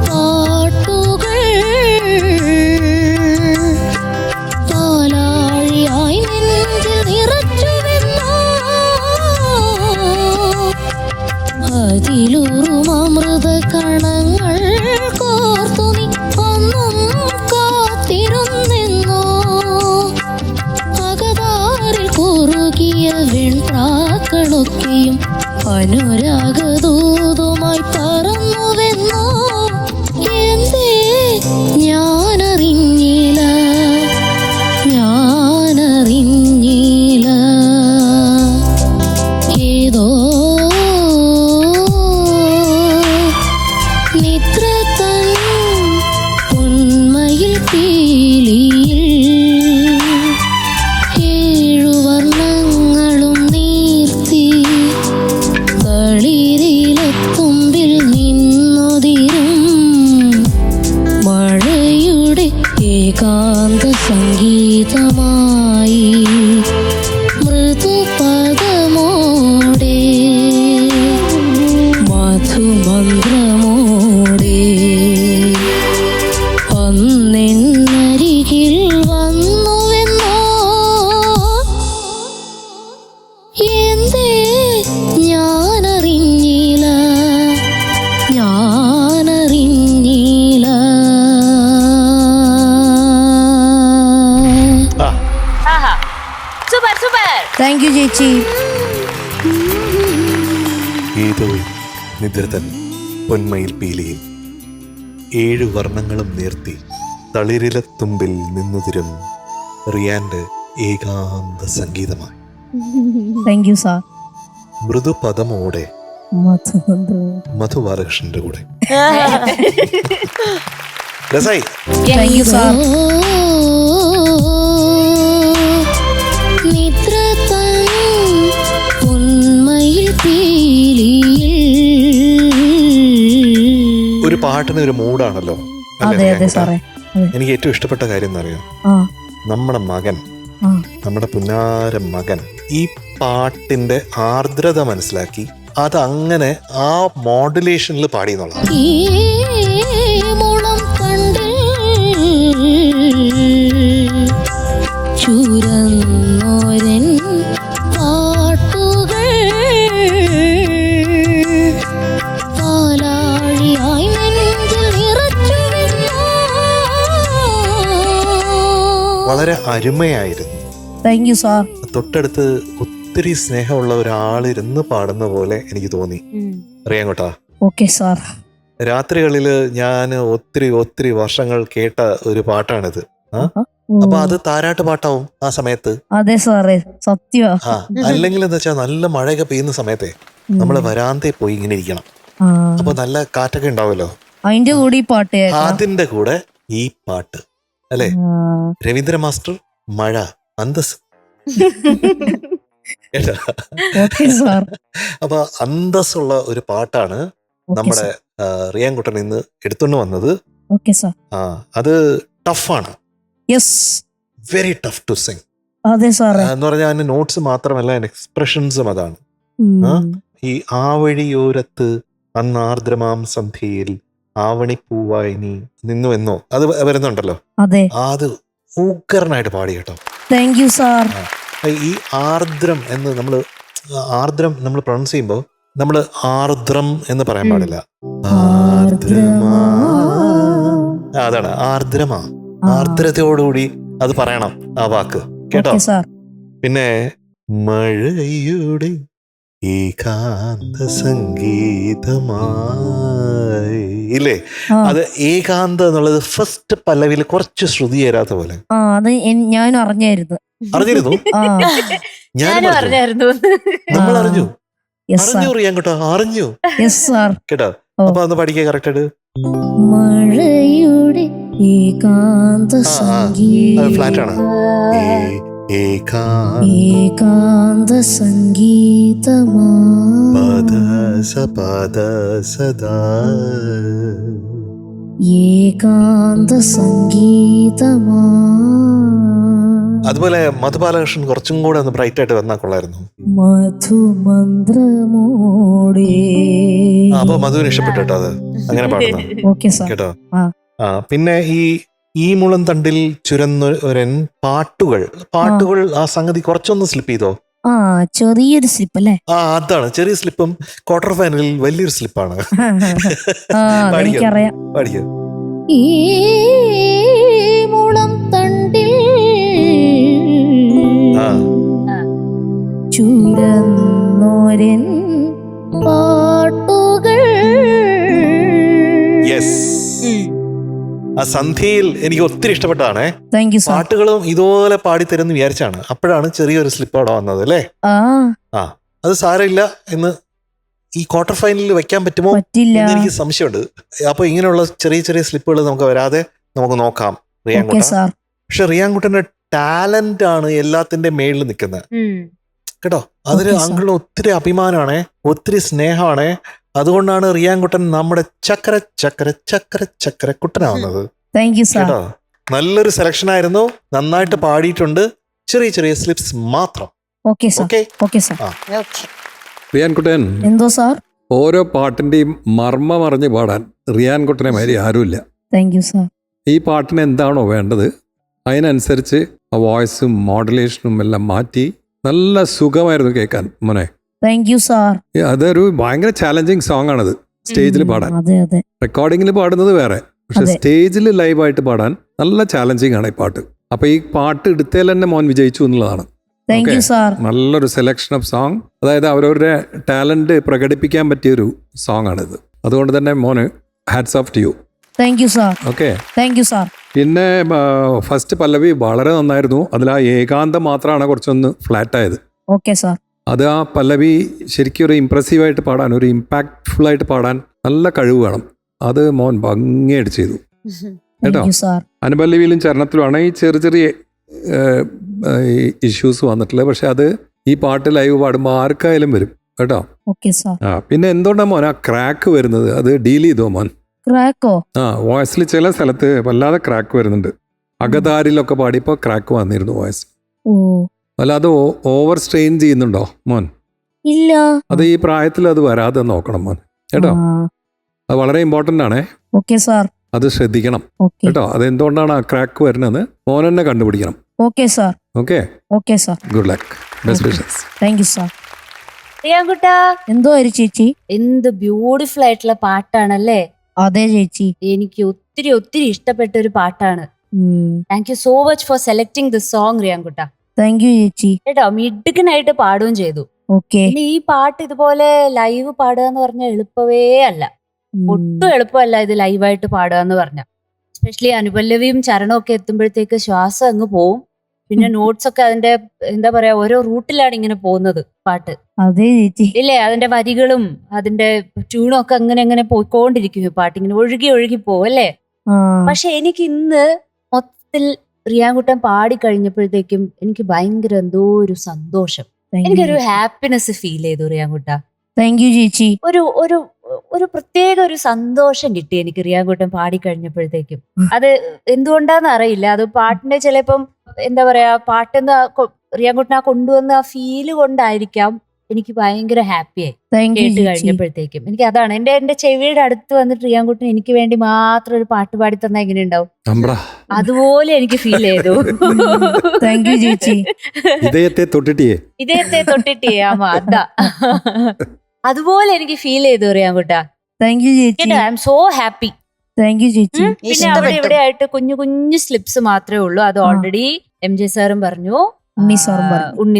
പാട്ടുകൾ പാലാഴിയായി നെഞ്ചിൽ നിറച്ചുവെന്നോ അതിലൂറുമൃത കണങ്ങൾ കോർത്തു നീ അന്നും കാത്തിരുന്നെന്നോ അകതാരിൽ കുറുകിയ വെൺപ്രാക്കളൊക്കെയും അനുരാഗദൂതുമായി പറന്നുവെന്നോ എന്തേ ഞാനറിഞ്ഞില്ല ഞാനറിഞ്ഞില്ല ഏതോ നിദ്ര തൻ പൊന്മയിൽ പീലിയിൽ ഏഴു വർണ്ണങ്ങളും നീർത്തി തളിരിലത്തുമ്പിൽ നിന്നൊതിരും മഴയുടെ ഏകാന്ത സംഗീതമായി മൃദുപദമോടെ മധുമന്ത്രമോടെ അന്നെന്നരികിൽ വന്നുവെന്നോ എന്തേ ഞാനറിഞ്ഞില്ല ഞാനറിഞ്ഞില്ല സൂപ്പർ സൂപ്പർ. താങ്ക് യു ചേച്ചി. ഏതോ നിദ്രതൻ പൊന്മയിൽ പീലിയിൽ ഏഴു വർണ്ണങ്ങളും നേർത്തി തളിരിലത്തുമ്പിൽ നിന്നുതിരും റിയാന്റെ ഏകാന്ത സംഗീതമായി താങ്ക് യു സാർ. മൃദുപദമോടെ മധു ബാലകൃഷ്ണന്റെ കൂടെ രസായി. Thank you sir. നിദ്ര തൻ പൊന്മയിൽ പീലിയിൽ ഒരു പാട്ടിന് ഒരു മൂഡാണല്ലോ. അതെ അതെ സാറേ. എനിക്ക് ഏറ്റവും ഇഷ്ടപ്പെട്ട കാര്യം എന്നറിയാം, ആ നമ്മുടെ മകൻ, ആ നമ്മുടെ പുന്നാര മകൻ ഈ പാട്ടിന്റെ ആർദ്രത മനസ്സിലാക്കി അതങ്ങനെ ആ മോഡുലേഷനിൽ പാടി എന്നുള്ളതാണ്. ഈ മുളം തണ്ടിൽ ചുരന്നോരൻ പാട്ടുകൾ പാലാഴിയായി നെഞ്ചിൽ നിറച്ചുവെന്നോ വളരെ അരുമയായിരുന്നു. Thank you sir. തൊട്ടടുത്ത് ഒത്തിരി സ്നേഹമുള്ള ഒരാളിരുന്ന് പാടുന്ന പോലെ എനിക്ക് തോന്നി. അറിയാം കേട്ടാ. Okay sir. രാത്രികളില് ഞാൻ ഒത്തിരി ഒത്തിരി വർഷങ്ങൾ കേട്ട ഒരു പാട്ടാണിത്. അപ്പൊ അത് താരാട്ട് പാട്ടാവും ആ സമയത്ത്. അതെ സാറേ, സത്യമാ. ആ അല്ലെങ്കിൽ എന്താ വെച്ചാൽ നല്ല മഴയൊക്കെ പെയ്യുന്ന സമയത്തെ നമ്മള് വരാന്തയിൽ പോയി ഇങ്ങനെ ഇരിക്കണം. അപ്പൊ നല്ല കാറ്റൊക്കെ ഉണ്ടാവുമല്ലോ. അതിന്റെ കൂടെ ഈ പാട്ട് കേൾക്കാം. അതിന്റെ കൂടെ ഈ പാട്ട് അല്ലെ. രവീന്ദ്ര മാസ്റ്റർ, മഴ, അന്തസ്. കേട്ടോ? Okay sir. അപ്പൊ അന്തസ്സുള്ള ഒരു പാട്ടാണ് നമ്മുടെ റിയാൻകുട്ടൻ ഇന്ന് എടുത്തുകൊണ്ട് വന്നത്. Okay sir. അത് ടഫാണ്, yes, very tough to sing. അതെ സാറേ. എന്ന് പറഞ്ഞാൽ അതിന്റെ നോട്ട്സ് മാത്രമല്ല, അതിന്റെ എക്സ്പ്രഷൻസും അതാണ്. ഈ ആവഴിയോരത്ത് അന്ന് ആർദ്രമാം സന്ധ്യയിൽ ആവണിപ്പൂവായി നീ നിന്നുവെന്നോ അത് വരുന്നുണ്ടല്ലോ. അതെ, അത് ഊക്കറിനായിട്ട് പാടി കേട്ടോ. Thank you sir. ഈ ആർദ്രം എന്ന് ആർദ്രം നമ്മൾ പ്രൊണൗൺസ് ചെയ്യുമ്പോൾ നമ്മൾ ആർദ്രം എന്ന് പറയാൻ പാടില്ല. ആർദ്രമാ, അതാണ് ആർദ്രമാ. ആർദ്രതയോടുകൂടി അത് പറയണം ആ വാക്ക്, കേട്ടോ. പിന്നെ മഴയുടെ ഏകാന്ത സംഗീതമായി ഇല്ലേ, അത് ഏകാന്ത എന്നുള്ളത് ഫസ്റ്റ് പല്ലവിയിൽ കുറച്ച് ശ്രുതി ചേരാത്ത പോലെ. അത് ഞാൻ അറിഞ്ഞായിരുന്നു. ഞാനും അറിഞ്ഞായിരുന്നു. നമ്മൾ അറിഞ്ഞു അറിയാൻ കേട്ടോ, അറിഞ്ഞു കേട്ടോ. അപ്പൊ അന്ന് പഠിക്കുക കറക്റ്റ് ആയിട്ട്. മഴയുടെ ഏകാന്ത ഫ്ലാറ്റ് ആണ്. ഏകാന്ത സംഗീതമാ ഏകാന്ത സംഗീതമാ. അതുപോലെ മധുബാലകൃഷ്ണൻ കുറച്ചും കൂടെ ഒന്ന് ബ്രൈറ്റ് ആയിട്ട് വന്നാൽ കൊള്ളായിരുന്നു. മധുമന്ത്രമോടെ. അപ്പൊ മധുവിന് ഇഷ്ടപ്പെട്ടു കേട്ടോ അത് അങ്ങനെ പാടുന്നു കേട്ടോ. പിന്നെ ഈ മുളം തണ്ടിൽ ചുരന്നൊരൻ പാട്ടുകൾ ആ സംഗതി കുറച്ചൊന്ന് സ്ലിപ്പ് ചെയ്തോ. ചെറിയൊരു സ്ലിപ്പ് അല്ലേ? അതാണ് ചെറിയ സ്ലിപ്പും ക്വാർട്ടർ ഫൈനലിൽ വലിയൊരു സ്ലിപ്പാണ്. എനിക്കറിയാം. പഠിക്കും. ഈ മുളം തണ്ടിൽ ചുരന്നോരൻ പാട്ടുകൾ. യെസ്, ആ സന്ധ്യയിൽ എനിക്ക് ഒത്തിരി ഇഷ്ടപ്പെട്ടതാണ്. പാട്ടുകളും ഇതുപോലെ പാടിത്തരുന്ന് വിചാരിച്ചാണ്. അപ്പോഴാണ് ചെറിയൊരു സ്ലിപ്പ് അവിടെ വന്നത് അല്ലേ. അത് സാരമില്ല എന്ന് ഈ ക്വാർട്ടർ ഫൈനലിൽ വെക്കാൻ പറ്റുമോ എന്ന് എനിക്ക് സംശയമുണ്ട്. അപ്പൊ ഇങ്ങനെയുള്ള ചെറിയ ചെറിയ സ്ലിപ്പുകൾ നമുക്ക് വരാതെ നമുക്ക് നോക്കാം റിയാൻകുട്ടൻ. പക്ഷെ റിയാൻകുട്ടന്റെ ടാലന്റ് ആണ് എല്ലാത്തിന്റെ മേളിൽ നിൽക്കുന്നത് കേട്ടോ. അതിന് അങ്കിളിന് ഒത്തിരി അഭിമാനമാണ്, ഒത്തിരി സ്നേഹമാണ്. അതുകൊണ്ടാണ് റിയാൻകുട്ടൻ നമ്മുടെ ചക്കര ചക്കര ചക്കര ചക്കര കുട്ടനാവുന്നത് കേട്ടോ. നല്ലൊരു സെലക്ഷൻ ആയിരുന്നു, നന്നായിട്ട് പാടിയിട്ടുണ്ട്. ചെറിയ ചെറിയ സ്ലിപ്സ് മാത്രം. റിയാൻകുട്ടൻ, എന്തോ സാർ? ഓരോ പാട്ടിന്റെയും മർമ്മം അറിഞ്ഞ് പാടാൻ റിയാൻകുട്ടനെ മാതിരി ആരുമില്ല. ഈ പാട്ടിന് എന്താണോ വേണ്ടത് അതിനനുസരിച്ച് ആ വോയിസും മോഡുലേഷനും എല്ലാം മാറ്റി നല്ല സുഖമായിരുന്നു കേൾക്കാൻ മോനെ. അതൊരു ഭയങ്കര ചാലഞ്ചിങ് സോങ് ആണത് സ്റ്റേജിൽ പാടാൻ. റെക്കോർഡിങ്ങിൽ പാടുന്നത് വേറെ, പക്ഷെ സ്റ്റേജിൽ ലൈവായിട്ട് പാടാൻ നല്ല ചാലഞ്ചിങ് ആണ് ഈ പാട്ട്. അപ്പൊ ഈ പാട്ട് എടുത്തേൽ തന്നെ മോൻ വിജയിച്ചു എന്നുള്ളതാണ്. നല്ലൊരു സെലക്ഷൻ ഓഫ് സോങ്, അതായത് അവരവരുടെ ടാലന്റ് പ്രകടിപ്പിക്കാൻ പറ്റിയൊരു സോങ് ആണിത്. അതുകൊണ്ട് തന്നെ മോന് hats off to you. Okay. പിന്നെ ഫസ്റ്റ് പല്ലവി വളരെ നന്നായിരുന്നു. അതിൽ ആ ഏകാന്തം മാത്രമാണ് കുറച്ചൊന്ന് ഫ്ലാറ്റ് ആയത്. അത് ആ പല്ലവി ശരിക്കും ഒരു ഇംപ്രസീവായിട്ട് പാടാൻ, ഒരു ഇമ്പാക്ട്ഫുൾ ആയിട്ട് പാടാൻ നല്ല കഴിവ് വേണം. അത് മോൻ ഭംഗിയായിട്ട് ചെയ്തു കേട്ടോ. അനുപല്ലവിയിലും ചരണത്തിലുമാണ് ഈ ചെറിയ ചെറിയ ഇഷ്യൂസ് വന്നിട്ടുള്ളത്. പക്ഷെ അത് ഈ പാട്ട് ലൈവ് പാടുമ്പോൾ ആർക്കായാലും വരും കേട്ടോ. പിന്നെ എന്തുകൊണ്ടാണ് മോൻ ആ ക്രാക്ക് വരുന്നത്? അത് ഡീൽ ചെയ്തോ മോൻ? വോയിസിൽ ചില സ്ഥലത്ത് വല്ലാതെ ക്രാക്ക് വരുന്നുണ്ട്. അകതാരിലൊക്കെ പാടിയപ്പോൾ ക്രാക്ക് വന്നിരുന്നു വോയിസ്. വല്ലാതെ ഓവർ സ്ട്രെയിൻ ചെയ്യുന്നുണ്ടോ മോൻ? ഇല്ല. അത് ഈ പ്രായത്തിൽ അത് വരാതെ നോക്കണം മോൻ കേട്ടോ. അത് വളരെ ഇമ്പോർട്ടന്റ് ആണേ. അത് ശ്രദ്ധിക്കണം കേട്ടോ. അത് എന്തുകൊണ്ടാണ് ആ ക്രാക്ക് വരുന്നത് മോൻ തന്നെ കണ്ടുപിടിക്കണം. Okay. Good luck, best wishes. റിയാൻകുട്ടാ, എന്തോ ചേച്ചി, എന്ത് ബ്യൂട്ടിഫുൾ ആയിട്ടുള്ള പാട്ടാണല്ലേ. അതെ ചേച്ചി, എനിക്ക് ഒത്തിരി ഒത്തിരി ഇഷ്ടപ്പെട്ട ഒരു പാട്ടാണ്. Thank you so much for selecting this song റിയാൻകുട്ടാ. താങ്ക് യു ചേച്ചി കേട്ടോ. മിടുക്കനായിട്ട് പാടുകയും ചെയ്തു. പിന്നെ ഈ പാട്ട് ഇതുപോലെ ലൈവ് പാടുക എന്ന് പറഞ്ഞാൽ എളുപ്പവേ അല്ല, ഒട്ടും എളുപ്പമല്ല ഇത് ലൈവായിട്ട് പാടുക എന്ന് പറഞ്ഞാൽ. എസ്പെഷ്യലി അനുപല്ലവിയും ചരണവും ഒക്കെ എത്തുമ്പോഴത്തേക്ക് ശ്വാസം അങ്ങ് പോവും. പിന്നെ നോട്ട്സ് ഒക്കെ അതിന്റെ എന്താ പറയാ ഓരോ റൂട്ടിലാണ് ഇങ്ങനെ പോകുന്നത് പാട്ട്. അതെ ചേച്ചി ഇല്ലേ, അതിന്റെ വരികളും അതിന്റെ ട്യൂണും ഒക്കെ അങ്ങനെ അങ്ങനെ പോയിക്കൊണ്ടിരിക്കും. പാട്ട് ഇങ്ങനെ ഒഴുകി ഒഴുകി പോവും അല്ലേ. പക്ഷെ എനിക്ക് ഇന്ന് മൊത്തത്തിൽ പ്രിയാങ്കുട്ടൻ പാടി കഴിഞ്ഞപ്പോഴത്തേക്കും എനിക്ക് ഭയങ്കര എന്തോ ഒരു സന്തോഷം, എനിക്കൊരു ഹാപ്പിനെസ് ഫീൽ ചെയ്തു റിയാങ്കുട്ട. താങ്ക് യു ചേച്ചി. ഒരു ഒരു ഒരു പ്രത്യേക ഒരു സന്തോഷം കിട്ടി എനിക്ക് റിയാങ്കുട്ടൻ പാടി കഴിഞ്ഞപ്പോഴത്തേക്കും. അത് എന്തുകൊണ്ടാന്ന് അറിയില്ല, അത് പാട്ടിന്റെ ചിലപ്പം എന്താ പറയാ, പാട്ടെന്ന് റിയാങ്കുട്ടൻ ആ കൊണ്ടുവന്ന ആ ഫീല് കൊണ്ടായിരിക്കാം എനിക്ക് ഭയങ്കര ഹാപ്പിയായി കേട്ട് കഴിഞ്ഞപ്പോഴത്തേക്കും. എനിക്ക് അതാണ് എന്റെ ചെവിയുടെ അടുത്ത് വന്നിട്ട് റിയാങ്കുട്ടൻ എനിക്ക് വേണ്ടി മാത്രം ഒരു പാട്ട് പാടി തന്നാ എങ്ങനെ ഉണ്ടാവും, അതുപോലെ എനിക്ക് ഫീൽ ചെയ്തു. താങ്ക് യു ചേച്ചി. ഇതയത്തെ തൊട്ടിട്ടേ ആമാ അതാ, അതുപോലെ എനിക്ക് ഫീൽ ചെയ്തു റിയാങ്കുട്ട. താങ്ക് യു ചേച്ചി. I M so happy. Thank you ചേച്ചി. പിന്നെ അവിടെ ഇവിടെ ആയിട്ട് കുഞ്ഞു കുഞ്ഞു സ്ലിപ്സ് മാത്രമേ ഉള്ളൂ, അത് ഓൾറെഡി MJ സാറും പറഞ്ഞു, ഉണ്ണി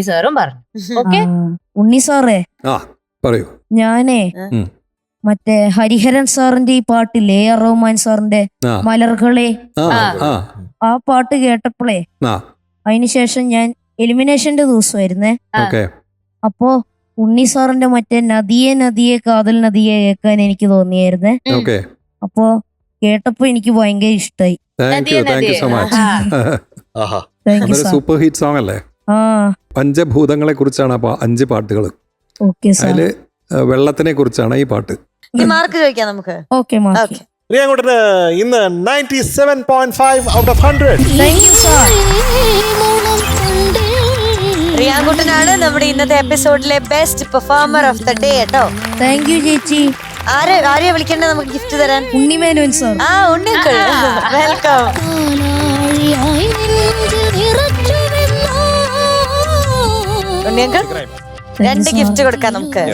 സാറും പറഞ്ഞു. ഓക്കെ ഉണ്ണി സാറേ പറയൂ. ഞാനേ മറ്റേ ഹരിഹരൻ സാറിന്റെ ഈ പാട്ടില്ലേ, AR റഹ്മാൻ സാറിന്റെ മലർകളെ, ആ പാട്ട് കേട്ടപ്പോഴേ അതിനുശേഷം ഞാൻ എലിമിനേഷന്റെ ദിവസമായിരുന്നേ, അപ്പോ ഉണ്ണി സാറിന്റെ മറ്റേ നദിയെ നദിയെ കാതൽ നദിയെ കേൾക്കാൻ എനിക്ക് തോന്നിയായിരുന്നേ. അപ്പോ കേട്ടപ്പോ എനിക്ക് ഭയങ്കര ഇഷ്ടായി. സൂപ്പർ ഹിറ്റ് സോങ് അല്ലേ? പഞ്ചഭൂതങ്ങളെ കുറിച്ചാണ് അപ്പൊ 5 പാട്ടുകൾ. അതില് വെള്ളത്തിനെ കുറിച്ചാണ് ഈ പാട്ട്. മാർക്ക് ചോദിക്കാം നമുക്ക്. റിയാങ്കുട്ടന് ഇന്ന് 97.5 ഔട്ട് ഓഫ് 100. റിയാങ്കുട്ടനാണ് നമ്മുടെ ഇന്നത്തെ എപ്പിസോഡിലെ best performer of the day കേട്ടോ. താങ്ക് യു ചേച്ചി. ആരെയാ വിളിക്കേണ്ടത് നമുക്ക് ഗിഫ്റ്റ് തരാൻ? Unni Menon sir. Unni uncle welcome. Unni uncle 2 gift കൊടുക്കാം നമുക്ക്.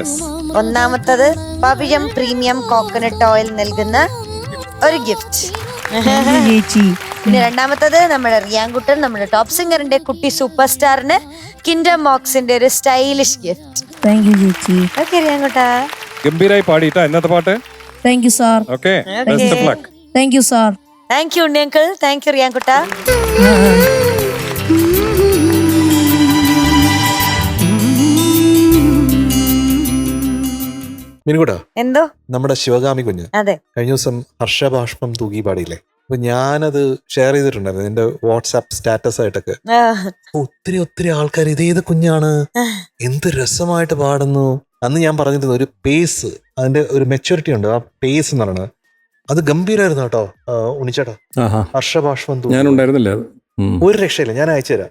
ഒന്നാമത്തത് പവിഴം പ്രീമിയം കോക്കനട്ട് ഓയിൽ നൽകുന്ന ഒരു ഗിഫ്റ്റ്. പിന്നെ രണ്ടാമത്തത് നമ്മുടെ റിയാങ്കുട്ടൻ, നമ്മുടെ ടോപ്പ് സിംഗറിന്റെ കുട്ടി സൂപ്പർ സ്റ്റാറിന് കിൻഡർ മോക്സിന്റെ ഒരു സ്റ്റൈലിഷ് ഗിഫ്റ്റ്. താങ്ക് യു ചേച്ചി. ഓക്കെ റിയാങ്കുട്ടാ, ഗംഭീരായി പാടിയിട്ടാ ഇന്നത്തെ പാട്ട്. Thank you sir. Okay, best of luck. Thank you sir. Thank you ഉണ്ണിയങ്കിൾ. താങ്ക് യു റിയാങ്കുട്ടാ. മിനുകൂട്ടാ, എന്തോ നമ്മുടെ ശിവകാമി കുഞ്ഞ് അതെ കഴിഞ്ഞ ദിവസം ഹർഷബാഷ്പം തൂകി പാടിയില്ലേ? അപ്പൊ ഞാനത് ഷെയർ ചെയ്തിട്ടുണ്ടായിരുന്നു എന്റെ വാട്സാപ്പ് സ്റ്റാറ്റസ് ആയിട്ടൊക്കെ. ഒത്തിരി ഒത്തിരി ആൾക്കാർ ഇതേത് കുഞ്ഞാണ്, എന്ത് രസമായിട്ട് പാടുന്നു. അന്ന് ഞാൻ പറഞ്ഞിരുന്നു ഒരു പേസ്, അതിന്റെ ഒരു മെച്യൂരിറ്റി ഉണ്ട്. ആ പേസ് എന്ന് പറയുന്നത് അത് ഗംഭീരമായിരുന്നു കേട്ടോ ഉണ്ണിച്ചേട്ടാ. ഹർഷബാഷ്പം തൂകി ഞാനുണ്ടായിരുന്നില്ല, ഒരു രക്ഷയില്ല. ഞാൻ അയച്ചുതരാം.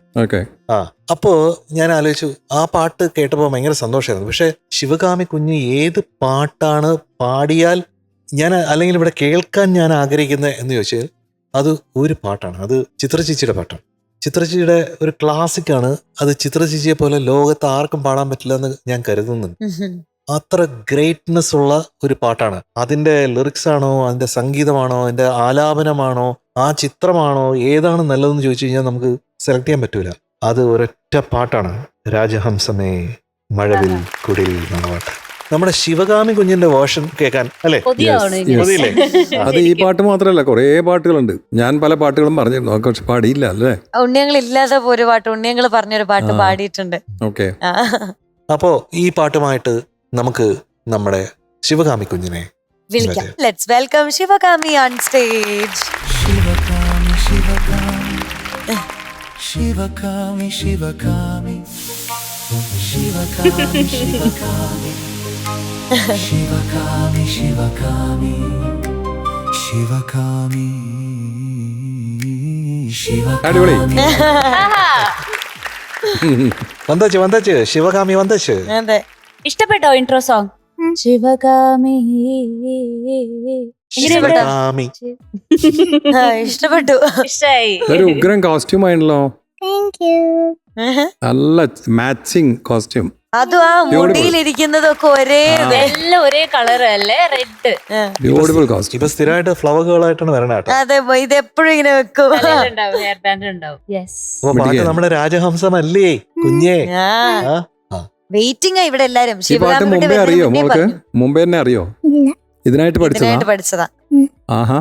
അപ്പോ ഞാൻ ആലോചിച്ചു, ആ പാട്ട് കേട്ടപ്പോ ഭയങ്കര സന്തോഷമായിരുന്നു. പക്ഷെ ശിവകാമി കുഞ്ഞ് ഏത് പാട്ടാണ് പാടിയാൽ ഞാൻ അല്ലെങ്കിൽ ഇവിടെ കേൾക്കാൻ ഞാൻ ആഗ്രഹിക്കുന്നത് എന്ന് ചോദിച്ചാൽ അത് ഒരു പാട്ടാണ്. അത് ചിത്രചേച്ചിയുടെ പാട്ടാണ്. ചിത്രചേച്ചിയുടെ ഒരു ക്ലാസിക്കാണ് അത്. ചിത്രചേച്ചിയെ പോലെ ലോകത്ത് ആർക്കും പാടാൻ പറ്റില്ല എന്ന് ഞാൻ കരുതുന്നുണ്ട്. അത്ര ഗ്രേറ്റ്നെസ് ഉള്ള ഒരു പാട്ടാണ്. അതിന്റെ ലിറിക്സ് ആണോ, അതിന്റെ സംഗീതമാണോ, അതിന്റെ ആലാപനമാണോ, ആ ചിത്രമാണോ, ഏതാണ് നല്ലതെന്ന് ചോദിച്ചു കഴിഞ്ഞാൽ നമുക്ക് സെലക്ട് ചെയ്യാൻ പറ്റൂല. അത് ഒരൊറ്റ പാട്ടാണ്, രാജഹംസമേ മഴവിൽ കുടിൽ എന്ന പാട്ട്. നമ്മുടെ ശിവകാമി കുഞ്ഞിന്റെ വേർഷൻ കേൾക്കാൻ അല്ലേ? അത് ഈ പാട്ട് മാത്രമല്ല, കുറേ പാട്ടുകളുണ്ട്. ഞാൻ പല പാട്ടുകളും പറഞ്ഞിരുന്നു, പക്ഷെ പാടിയില്ല അല്ലേ? ഉണ്ണിയങ്ങൾ ഇല്ലാതെ ഒരു പാട്ട് ഉണ്ണിയങ്ങൾ പറഞ്ഞൊരു പാട്ട് പാടിയിട്ടുണ്ട്. ഓക്കെ, അപ്പോ ഈ പാട്ടുമായിട്ട് നമുക്ക് നമ്മുടെ ശിവകാമി കുഞ്ഞിനെ വിളിക്കാം. Let's welcome Sivakami on stage. Sivakami Sivakami Sivakami Sivakami Sivakami Sivakami Sivakami അടിപൊളി. വந்தாச்சு ശിവകാമി വந்தாச்சு. ഇഷ്ടപ്പെട്ടോ ഇൻട്രോ സോങ്? ശിവകാമി ഇഷ്ടപ്പെട്ടു. ഒരു ഉഗ്രൻ കോസ്റ്റ്യൂം ആണല്ലോ. നല്ല മാച്ചിങ് കോസ്റ്റ്യൂം. അതും ആ മുടിയിലിരിക്കുന്നതൊക്കെ എല്ലാം ഒരേ കളർ അല്ലേ? റെഡ്. Beautiful costume. ഇപ്പൊ സ്ഥിരമായിട്ട് ഫ്ലവർ ഗേളായിട്ടാണ് വരണേ. അതെ, ഇത് എപ്പോഴും ഇങ്ങനെ വെക്കും. ഹെയർ ബാൻഡ് ഉണ്ടാവും. പാട്ട് നമ്മുടെ രാജഹംസമല്ലേ കുഞ്ഞേ? വെയിറ്റിംഗ് ഇവിടെ എല്ലാരും. ഈ പാട്ട് മുമ്പേ അറിയോ മോൾക്ക്? മുമ്പേ തന്നെ അറിയോ? ഇതിനായിട്ട് പഠിച്ചതാ. ആഹാ,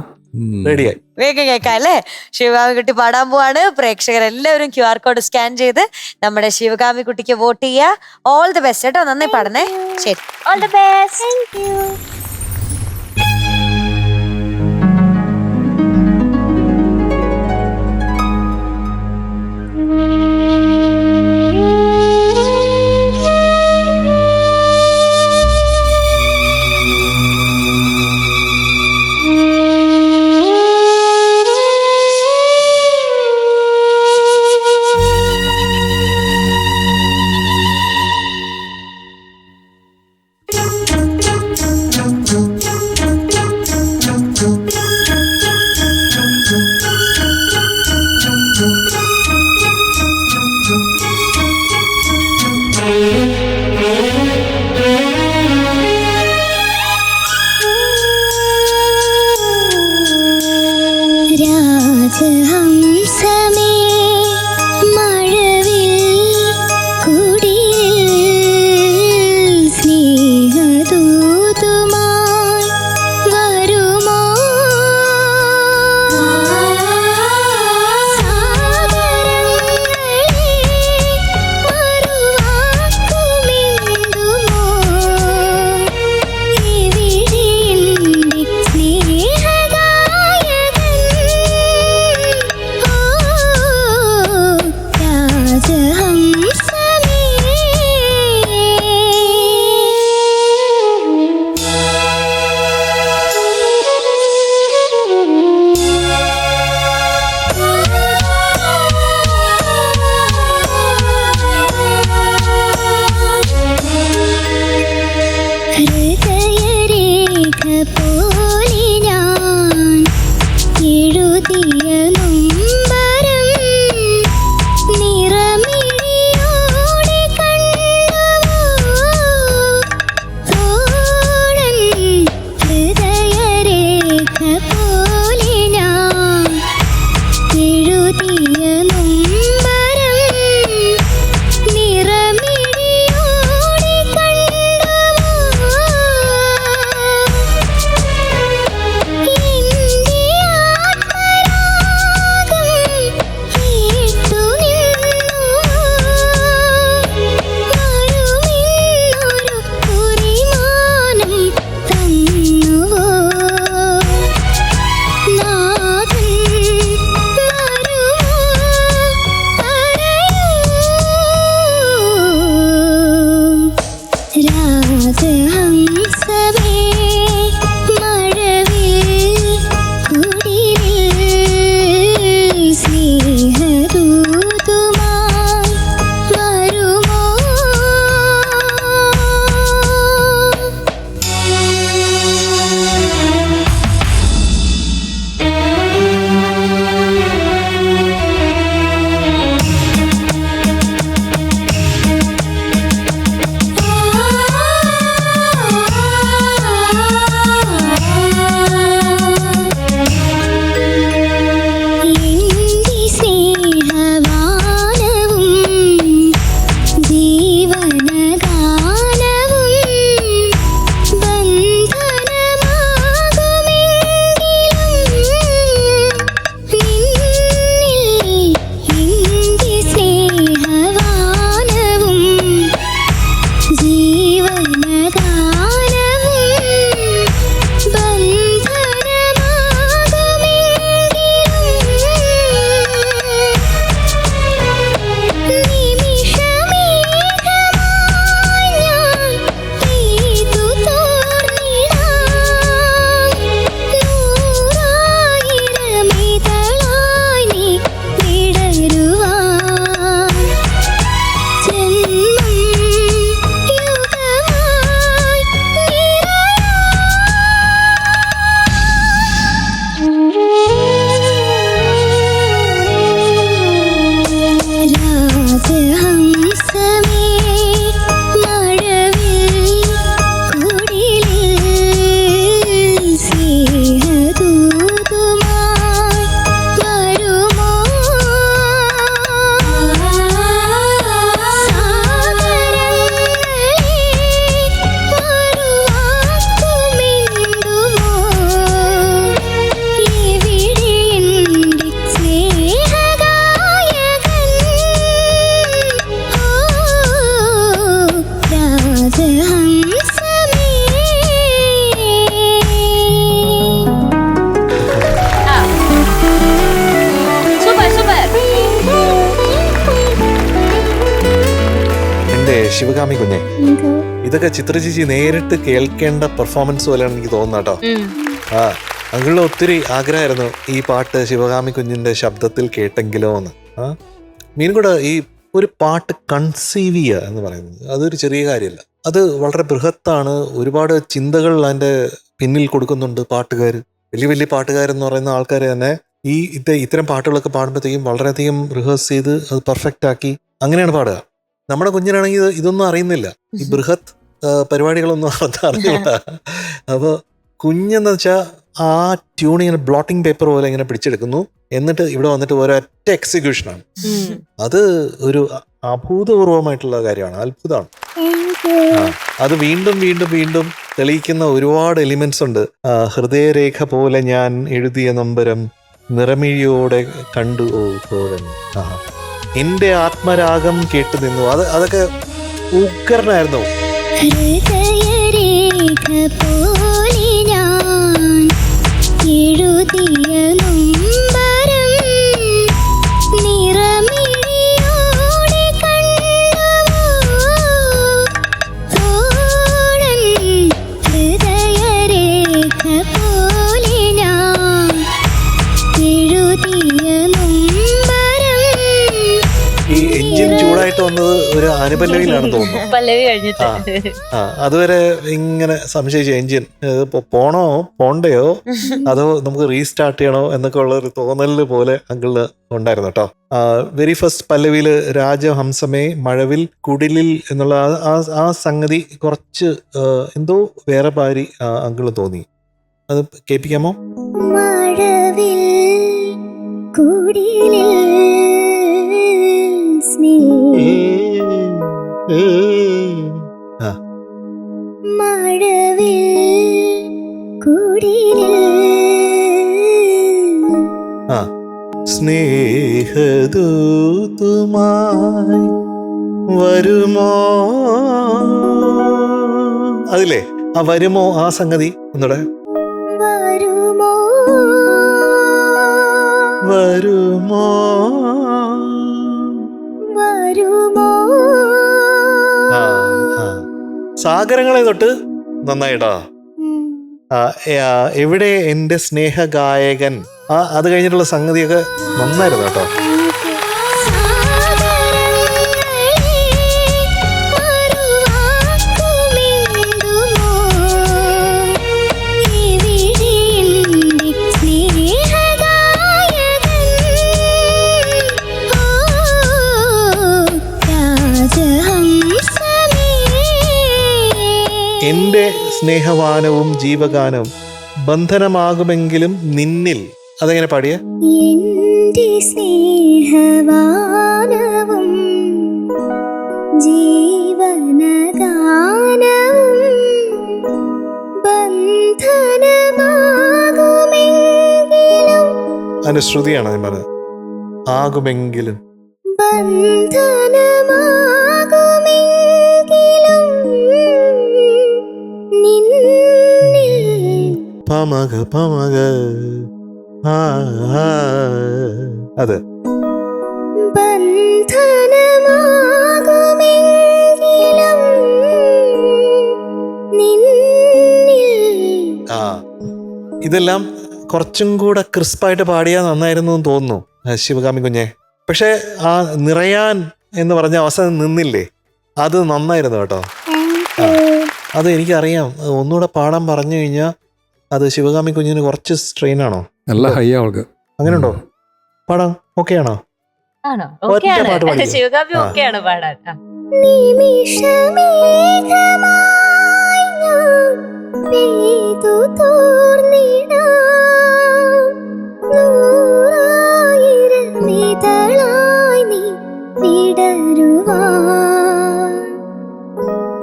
റെഡിയായി. വേഗം കേൾക്കാം അല്ലേ? ശിവകാമി കുട്ടി പാടാൻ പോവാണ്. പ്രേക്ഷകരെല്ലാവരും QR കോഡ് സ്കാൻ ചെയ്ത് നമ്മുടെ ശിവകാമി കുട്ടിക്ക് വോട്ട് ചെയ്യുക. ഓൾ ദി ബെസ്റ്റ് കേട്ടോ. നന്നായി പാടണേ. ശരി, ഓൾ ദി ബെസ്റ്റ്. ശിവകാമി കുഞ്ഞെ, ഇതൊക്കെ ചിത്ര ചേച്ചി നേരിട്ട് കേൾക്കേണ്ട പെർഫോമൻസ് പോലെയാണ് എനിക്ക് തോന്നുന്നത് കേട്ടോ. ആ അങ്കിളിന് ഒത്തിരി ആഗ്രഹമായിരുന്നു ഈ പാട്ട് ശിവകാമി കുഞ്ഞിന്റെ ശബ്ദത്തിൽ കേട്ടെങ്കിലോ എന്ന്. മീൻകൂടെ ഈ ഒരു പാട്ട് കൺസീവ് ചെയ്യുക എന്ന് പറയുന്നത് അതൊരു ചെറിയ കാര്യമല്ല. അത് വളരെ ബൃഹത്താണ്. ഒരുപാട് ചിന്തകൾ അതിന്റെ പിന്നിൽ കൊടുക്കുന്നുണ്ട് പാട്ടുകാർ. വലിയ വലിയ പാട്ടുകാരെന്ന് പറയുന്ന ആൾക്കാർ തന്നെ ഈ ഇത്തരം പാട്ടുകളൊക്കെ പാടുമ്പോഴത്തേക്കും വളരെയധികം റിഹേഴ്സ് ചെയ്ത് അത് പെർഫെക്റ്റ് ആക്കി അങ്ങനെയാണ് പാടുക. നമ്മുടെ കുഞ്ഞിനാണെങ്കിൽ ഇതൊന്നും അറിയുന്നില്ല, ഈ ബൃഹത് പരിപാടികളൊന്നും അറിയില്ല. അപ്പോൾ കുഞ്ഞെന്ന് വെച്ചാൽ ആ ട്യൂൺ ഇങ്ങനെ ബ്ലോട്ടിംഗ് പേപ്പർ പോലെ ഇങ്ങനെ പിടിച്ചെടുക്കുന്നു, എന്നിട്ട് ഇവിടെ വന്നിട്ട് ഒരൊറ്റ എക്സിക്യൂഷനാണ്. അത് ഒരു അഭൂതപൂർവമായിട്ടുള്ള കാര്യമാണ്, അത്ഭുതമാണ്. അത് വീണ്ടും വീണ്ടും വീണ്ടും തെളിയിക്കുന്ന ഒരുപാട് എലിമെന്റ്സ് ഉണ്ട്. ഹൃദയരേഖ പോലെ ഞാൻ എഴുതിയ നമ്പരം നിറമിഴിയോടെ കണ്ടു ഓ തോഴൻ, എന്റെ ആത്മരാഗം കേട്ടു നിന്നു. അതൊക്കെ ഉഗ്രനായിരുന്നു. ചൂടായിട്ട് വന്നത് ഒരു അനുപല്ലവിയിലാണ് തോന്നുന്നു. പല്ലവി കഴിഞ്ഞിട്ട് അതുവരെ ഇങ്ങനെ സംശയിച്ചു എഞ്ചിൻ പോണോ പോണ്ടയോ അതോ നമുക്ക് റീസ്റ്റാർട്ട് ചെയ്യണോ എന്നൊക്കെ ഉള്ള ഒരു തോന്നല് പോലെ അങ്കിളിന് ഉണ്ടായിരുന്നു കേട്ടോ. വെരി ഫസ്റ്റ് പല്ലവിയില് രാജഹംസമേ മഴവിൽ കുടിലിൽ എന്നുള്ള ആ സംഗതി കുറച്ച് എന്തോ വേറെ പാരി അങ്കിള് തോന്നി. അത് കേൾപ്പിക്കാമോ? മഴവിൽ സ്നേഹദൂതുമായി വരുമോ, അതില്ലേ ആ വരുമോ ആ സംഗതി ഒന്നുകൂടെ. വരുമോ വരുമോ വരുമോ. സാഗരങ്ങളെ തൊട്ട് നന്നായിട്ടാ. എവിടെ എന്റെ സ്നേഹഗായകൻ, അത് കഴിഞ്ഞിട്ടുള്ള സംഗതിയൊക്കെ നന്നായിരുന്നു കേട്ടോ. എന്റെ സ്നേഹവാനവും ജീവഗാനവും ബന്ധനമാകുമെങ്കിലും നിന്നിൽ, അതെങ്ങനെ പാടിയ? എന്റെ സ്നേഹവാനവും ജീവനഗാനവും ബന്ധനമാകുമെങ്കിലും, അനുശ്രുതിയാണ് ഞാൻ പറഞ്ഞത്. ആകുമെങ്കിലും ബന്ധനമാകുമെങ്കിലും പമക പമക അത് ബന്ധനമാകുമെങ്കിലും ഇതെല്ലാം കുറച്ചും കൂടെ ക്രിസ്പായിട്ട് പാടിയാൽ നന്നായിരുന്നു എന്ന് തോന്നുന്നു ശിവകാമി കുഞ്ഞെ. പക്ഷെ ആ നിറയാൻ എന്ന് പറഞ്ഞ അവസാനം നിന്നില്ലേ, അത് നന്നായിരുന്നു കേട്ടോ. അത് എനിക്കറിയാം, ഒന്നുകൂടെ പാടാൻ പറഞ്ഞു കഴിഞ്ഞാൽ അത് ശിവകാമി കുഞ്ഞിന് കുറച്ച് സ്ട്രെയിൻ ആണോ? നല്ല ഹൈ ആൾക്ക്. അങ്ങനെ ഉണ്ടോ? പാടാം, ഓക്കെ ആണോ? ശിവകാമി ഓക്കെ ആണ് പാടാൻ.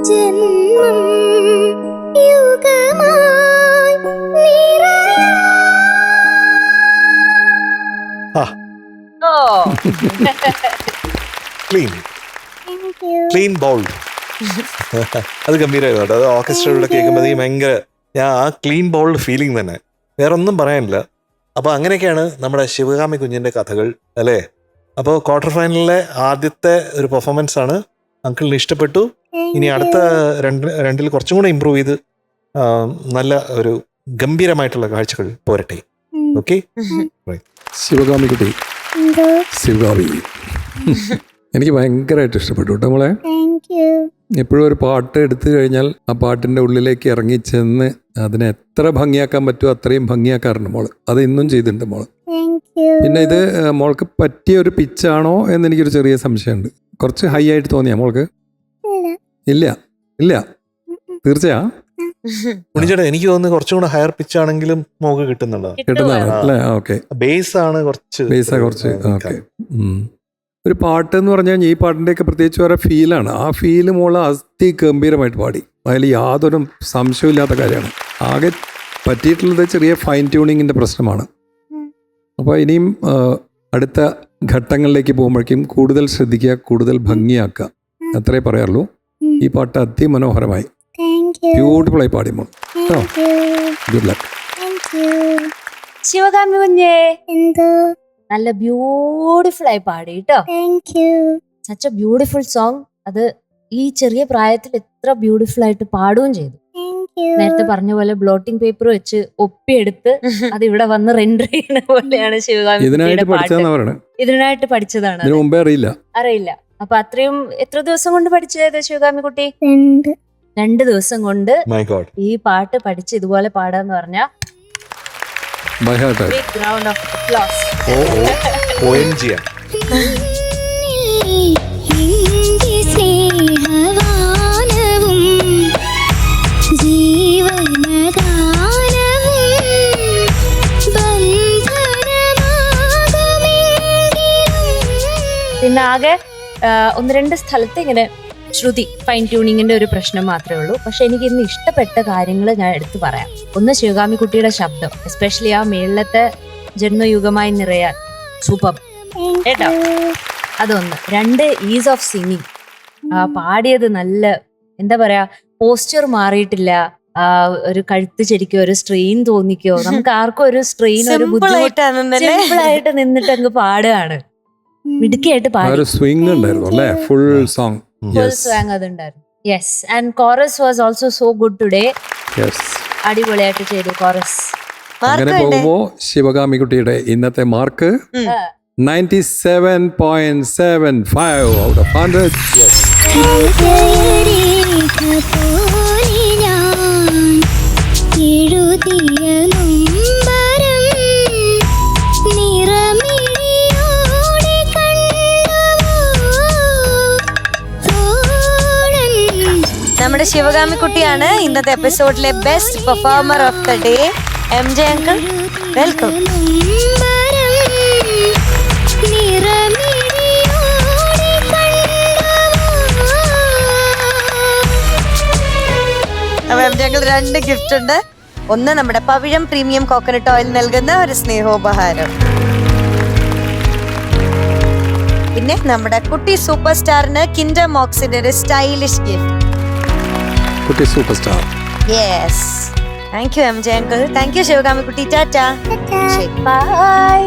ജന്മം യുഗമായി ക്ലീൻ ബൗൾഡ്. അത് ഗംഭീരമായിരുന്നു കേട്ടോ. അത് ഓർക്കസ്ട്രയുടെ കേൾക്കുമ്പോഴത്തേക്കും ഭയങ്കര ആ ക്ലീൻ ബൗൾഡ് ഫീലിംഗ് തന്നെ, വേറെ ഒന്നും പറയാനില്ല. അപ്പോൾ അങ്ങനെയൊക്കെയാണ് നമ്മുടെ ശിവകാമി കുഞ്ഞിൻ്റെ കഥകൾ അല്ലേ. അപ്പോൾ ക്വാർട്ടർ ഫൈനലിലെ ആദ്യത്തെ ഒരു പെർഫോമൻസ് ആണ് അങ്കിളിന് ഇഷ്ടപ്പെട്ടു. ഇനി അടുത്ത രണ്ടിൽ കുറച്ചും കൂടെ ഇമ്പ്രൂവ് ചെയ്ത് നല്ല ഒരു ഗംഭീരമായിട്ടുള്ള കാഴ്ചകൾ പോരട്ടെ. ഓക്കെ, ശിവകാമി കുട്ടി, ശിവകാമി എനിക്ക് ഭയങ്കരമായിട്ട് ഇഷ്ടപ്പെട്ടു കേട്ടോ മോളെ. എപ്പോഴും ഒരു പാട്ട് എടുത്തു കഴിഞ്ഞാൽ ആ പാട്ടിൻ്റെ ഉള്ളിലേക്ക് ഇറങ്ങിച്ചെന്ന് അതിനെ എത്ര ഭംഗിയാക്കാൻ പറ്റുമോ അത്രയും ഭംഗിയാക്കാറുണ്ട് മോള്. അത് ഇന്നും ചെയ്തിട്ടുണ്ട് മോള്. പിന്നെ ഇത് മോൾക്ക് പറ്റിയ ഒരു പിച്ചാണോ എന്ന് എനിക്കൊരു ചെറിയ സംശയമുണ്ട്. കുറച്ച് ഹൈ ആയിട്ട് തോന്നിയാ മോൾക്ക്? ഇല്ല ഇല്ല, തീർച്ചയാ ഉണ്ണിച്ചേട്ടാ എനിക്ക് തോന്നുന്നു കുറച്ചും കൂടെ ഹയർ പിച്ച് ആണെങ്കിലും മോക്ക് കിട്ടുന്നതാണ് അല്ലേ? ഓക്കെ, ബേസ് ആണ് കുറച്ച് ഓക്കെ. ഒരു പാട്ട് എന്ന് പറഞ്ഞു കഴിഞ്ഞാൽ ഈ പാട്ടിൻ്റെയൊക്കെ പ്രത്യേകിച്ച് വേറെ ഫീലാണ്. ആ ഫീല് മോള് അതിഗംഭീരമായിട്ട് പാടി. അതിൽ യാതൊരു സംശയമില്ലാത്ത കാര്യമാണ്. ആകെ പറ്റിയിട്ടുള്ളത് ചെറിയ ഫൈൻ ട്യൂണിങ്ങിൻ്റെ പ്രശ്നമാണ്. അപ്പോൾ ഇനിയും അടുത്ത ഘട്ടങ്ങളിലേക്ക് പോകുമ്പോഴേക്കും കൂടുതൽ ശ്രദ്ധിക്കുക, കൂടുതൽ ഭംഗിയാക്കുക, അത്രേ പറയാറുള്ളൂ. ഈ പാട്ട് അതിമനോഹരമായി ബ്യൂട്ടിഫുൾ ആയി പാടി മോൾ കേട്ടോ. Good luck. ശിവകാമി കുഞ്ഞേ, നല്ല ബ്യൂട്ടിഫുൾ ആയി പാടി കേട്ടോ. Such A beautiful song. അത് ഈ ചെറിയ പ്രായത്തിൽ എത്ര ബ്യൂട്ടിഫുൾ ആയിട്ട് പാടുകയും ചെയ്തു. നേരത്തെ പറഞ്ഞ പോലെ ബ്ലോട്ടിംഗ് പേപ്പർ വെച്ച് ഒപ്പിയെടുത്ത് അത് ഇവിടെ വന്ന് റെൻഡർ ചെയ്യുന്ന പോലെയാണ് ശിവകാമി. ഇതിനായിട്ട് പഠിച്ചതാണ്. അറിയില്ല. അപ്പൊ അത്രയും എത്ര ദിവസം കൊണ്ട് പഠിച്ചത് ശിവകാമി കുട്ടി? 2 ദിവസം കൊണ്ട് ഈ പാട്ട് പഠിച്ച് ഇതുപോലെ പാടാന്ന് പറഞ്ഞാ ഗ്രൗണ്ട് ഓഫ് അപ്ലോസ്. പിന്നെ ആകെ 1-2 സ്ഥലത്ത് ഇങ്ങനെ ശ്രുതി ഫൈൻ ട്യൂണിങ്ങിന്റെ ഒരു പ്രശ്നം മാത്രമേ ഉള്ളൂ. പക്ഷെ എനിക്ക് ഇന്ന് ഇഷ്ടപ്പെട്ട കാര്യങ്ങൾ ഞാൻ എടുത്തു പറയാം. ഒന്ന്, ശിവകാമി കുട്ടിയുടെ ശബ്ദം, എസ്പെഷ്യലി ആ മേളത്തെ ജന്മയുഗമായി നിറയാൻ സൂപ്പർ കേട്ടോ, അതൊന്ന്. 2, ഈസ് ഓഫ് സിംഗിങ്. പാടിയത് നല്ല, എന്താ പറയാ, പോസ്ചർ മാറിയിട്ടില്ല. ഒരു കഴുത്ത് ശരിക്കോ ഒരു സ്ട്രെയിൻ തോന്നിക്കോ, നമുക്ക് ആർക്കും ഒരു സ്ട്രെയിൻ, ഒരു ബുദ്ധിമുട്ട്, സിമ്പിളായിട്ട് നിന്നിട്ട് അങ്ങ് പാടുകയാണ്. മിടുക്കിയായിട്ട് പാടി. സ്വിംഗ് ഉണ്ടായിരുന്നു അല്ലേ? Full song. ഫുൾ സ്വാങ് അതുണ്ടായിരുന്നു. Yes, and chorus was also so good today. അടിപൊളിയായിട്ട് ചെയ്തു കോറസ്. അങ്ങനെ പോകുമ്പോ ശിവകാമി കുട്ടിയുടെ ഇന്നത്തെ മാർക്ക് 97.75 out of 100. നമ്മുടെ ശിവകാമി കുട്ടിയാണ് ഇന്നത്തെ എപ്പിസോഡിലെ best performer of the day. MJ uncle, welcome. അപ്പൊ MJ അങ്കിൾ 2 ഗിഫ്റ്റ് ഉണ്ട്. ഒന്ന്, നമ്മുടെ പവിഴം പ്രീമിയം കോക്കനട്ട് ഓയിൽ നൽകുന്ന ഒരു സ്നേഹോപഹാരം. പിന്നെ നമ്മുടെ കുട്ടി സൂപ്പർ സ്റ്റാറിന് കിൻഡർ മോക്സിന്റെ ഒരു സ്റ്റൈലിഷ് ഗിഫ്റ്റ്. കുട്ടി super star. Yes, thank you MJ uncle. Thank you Sivakami കുട്ടി. ടാറ്റാ. ബൈ.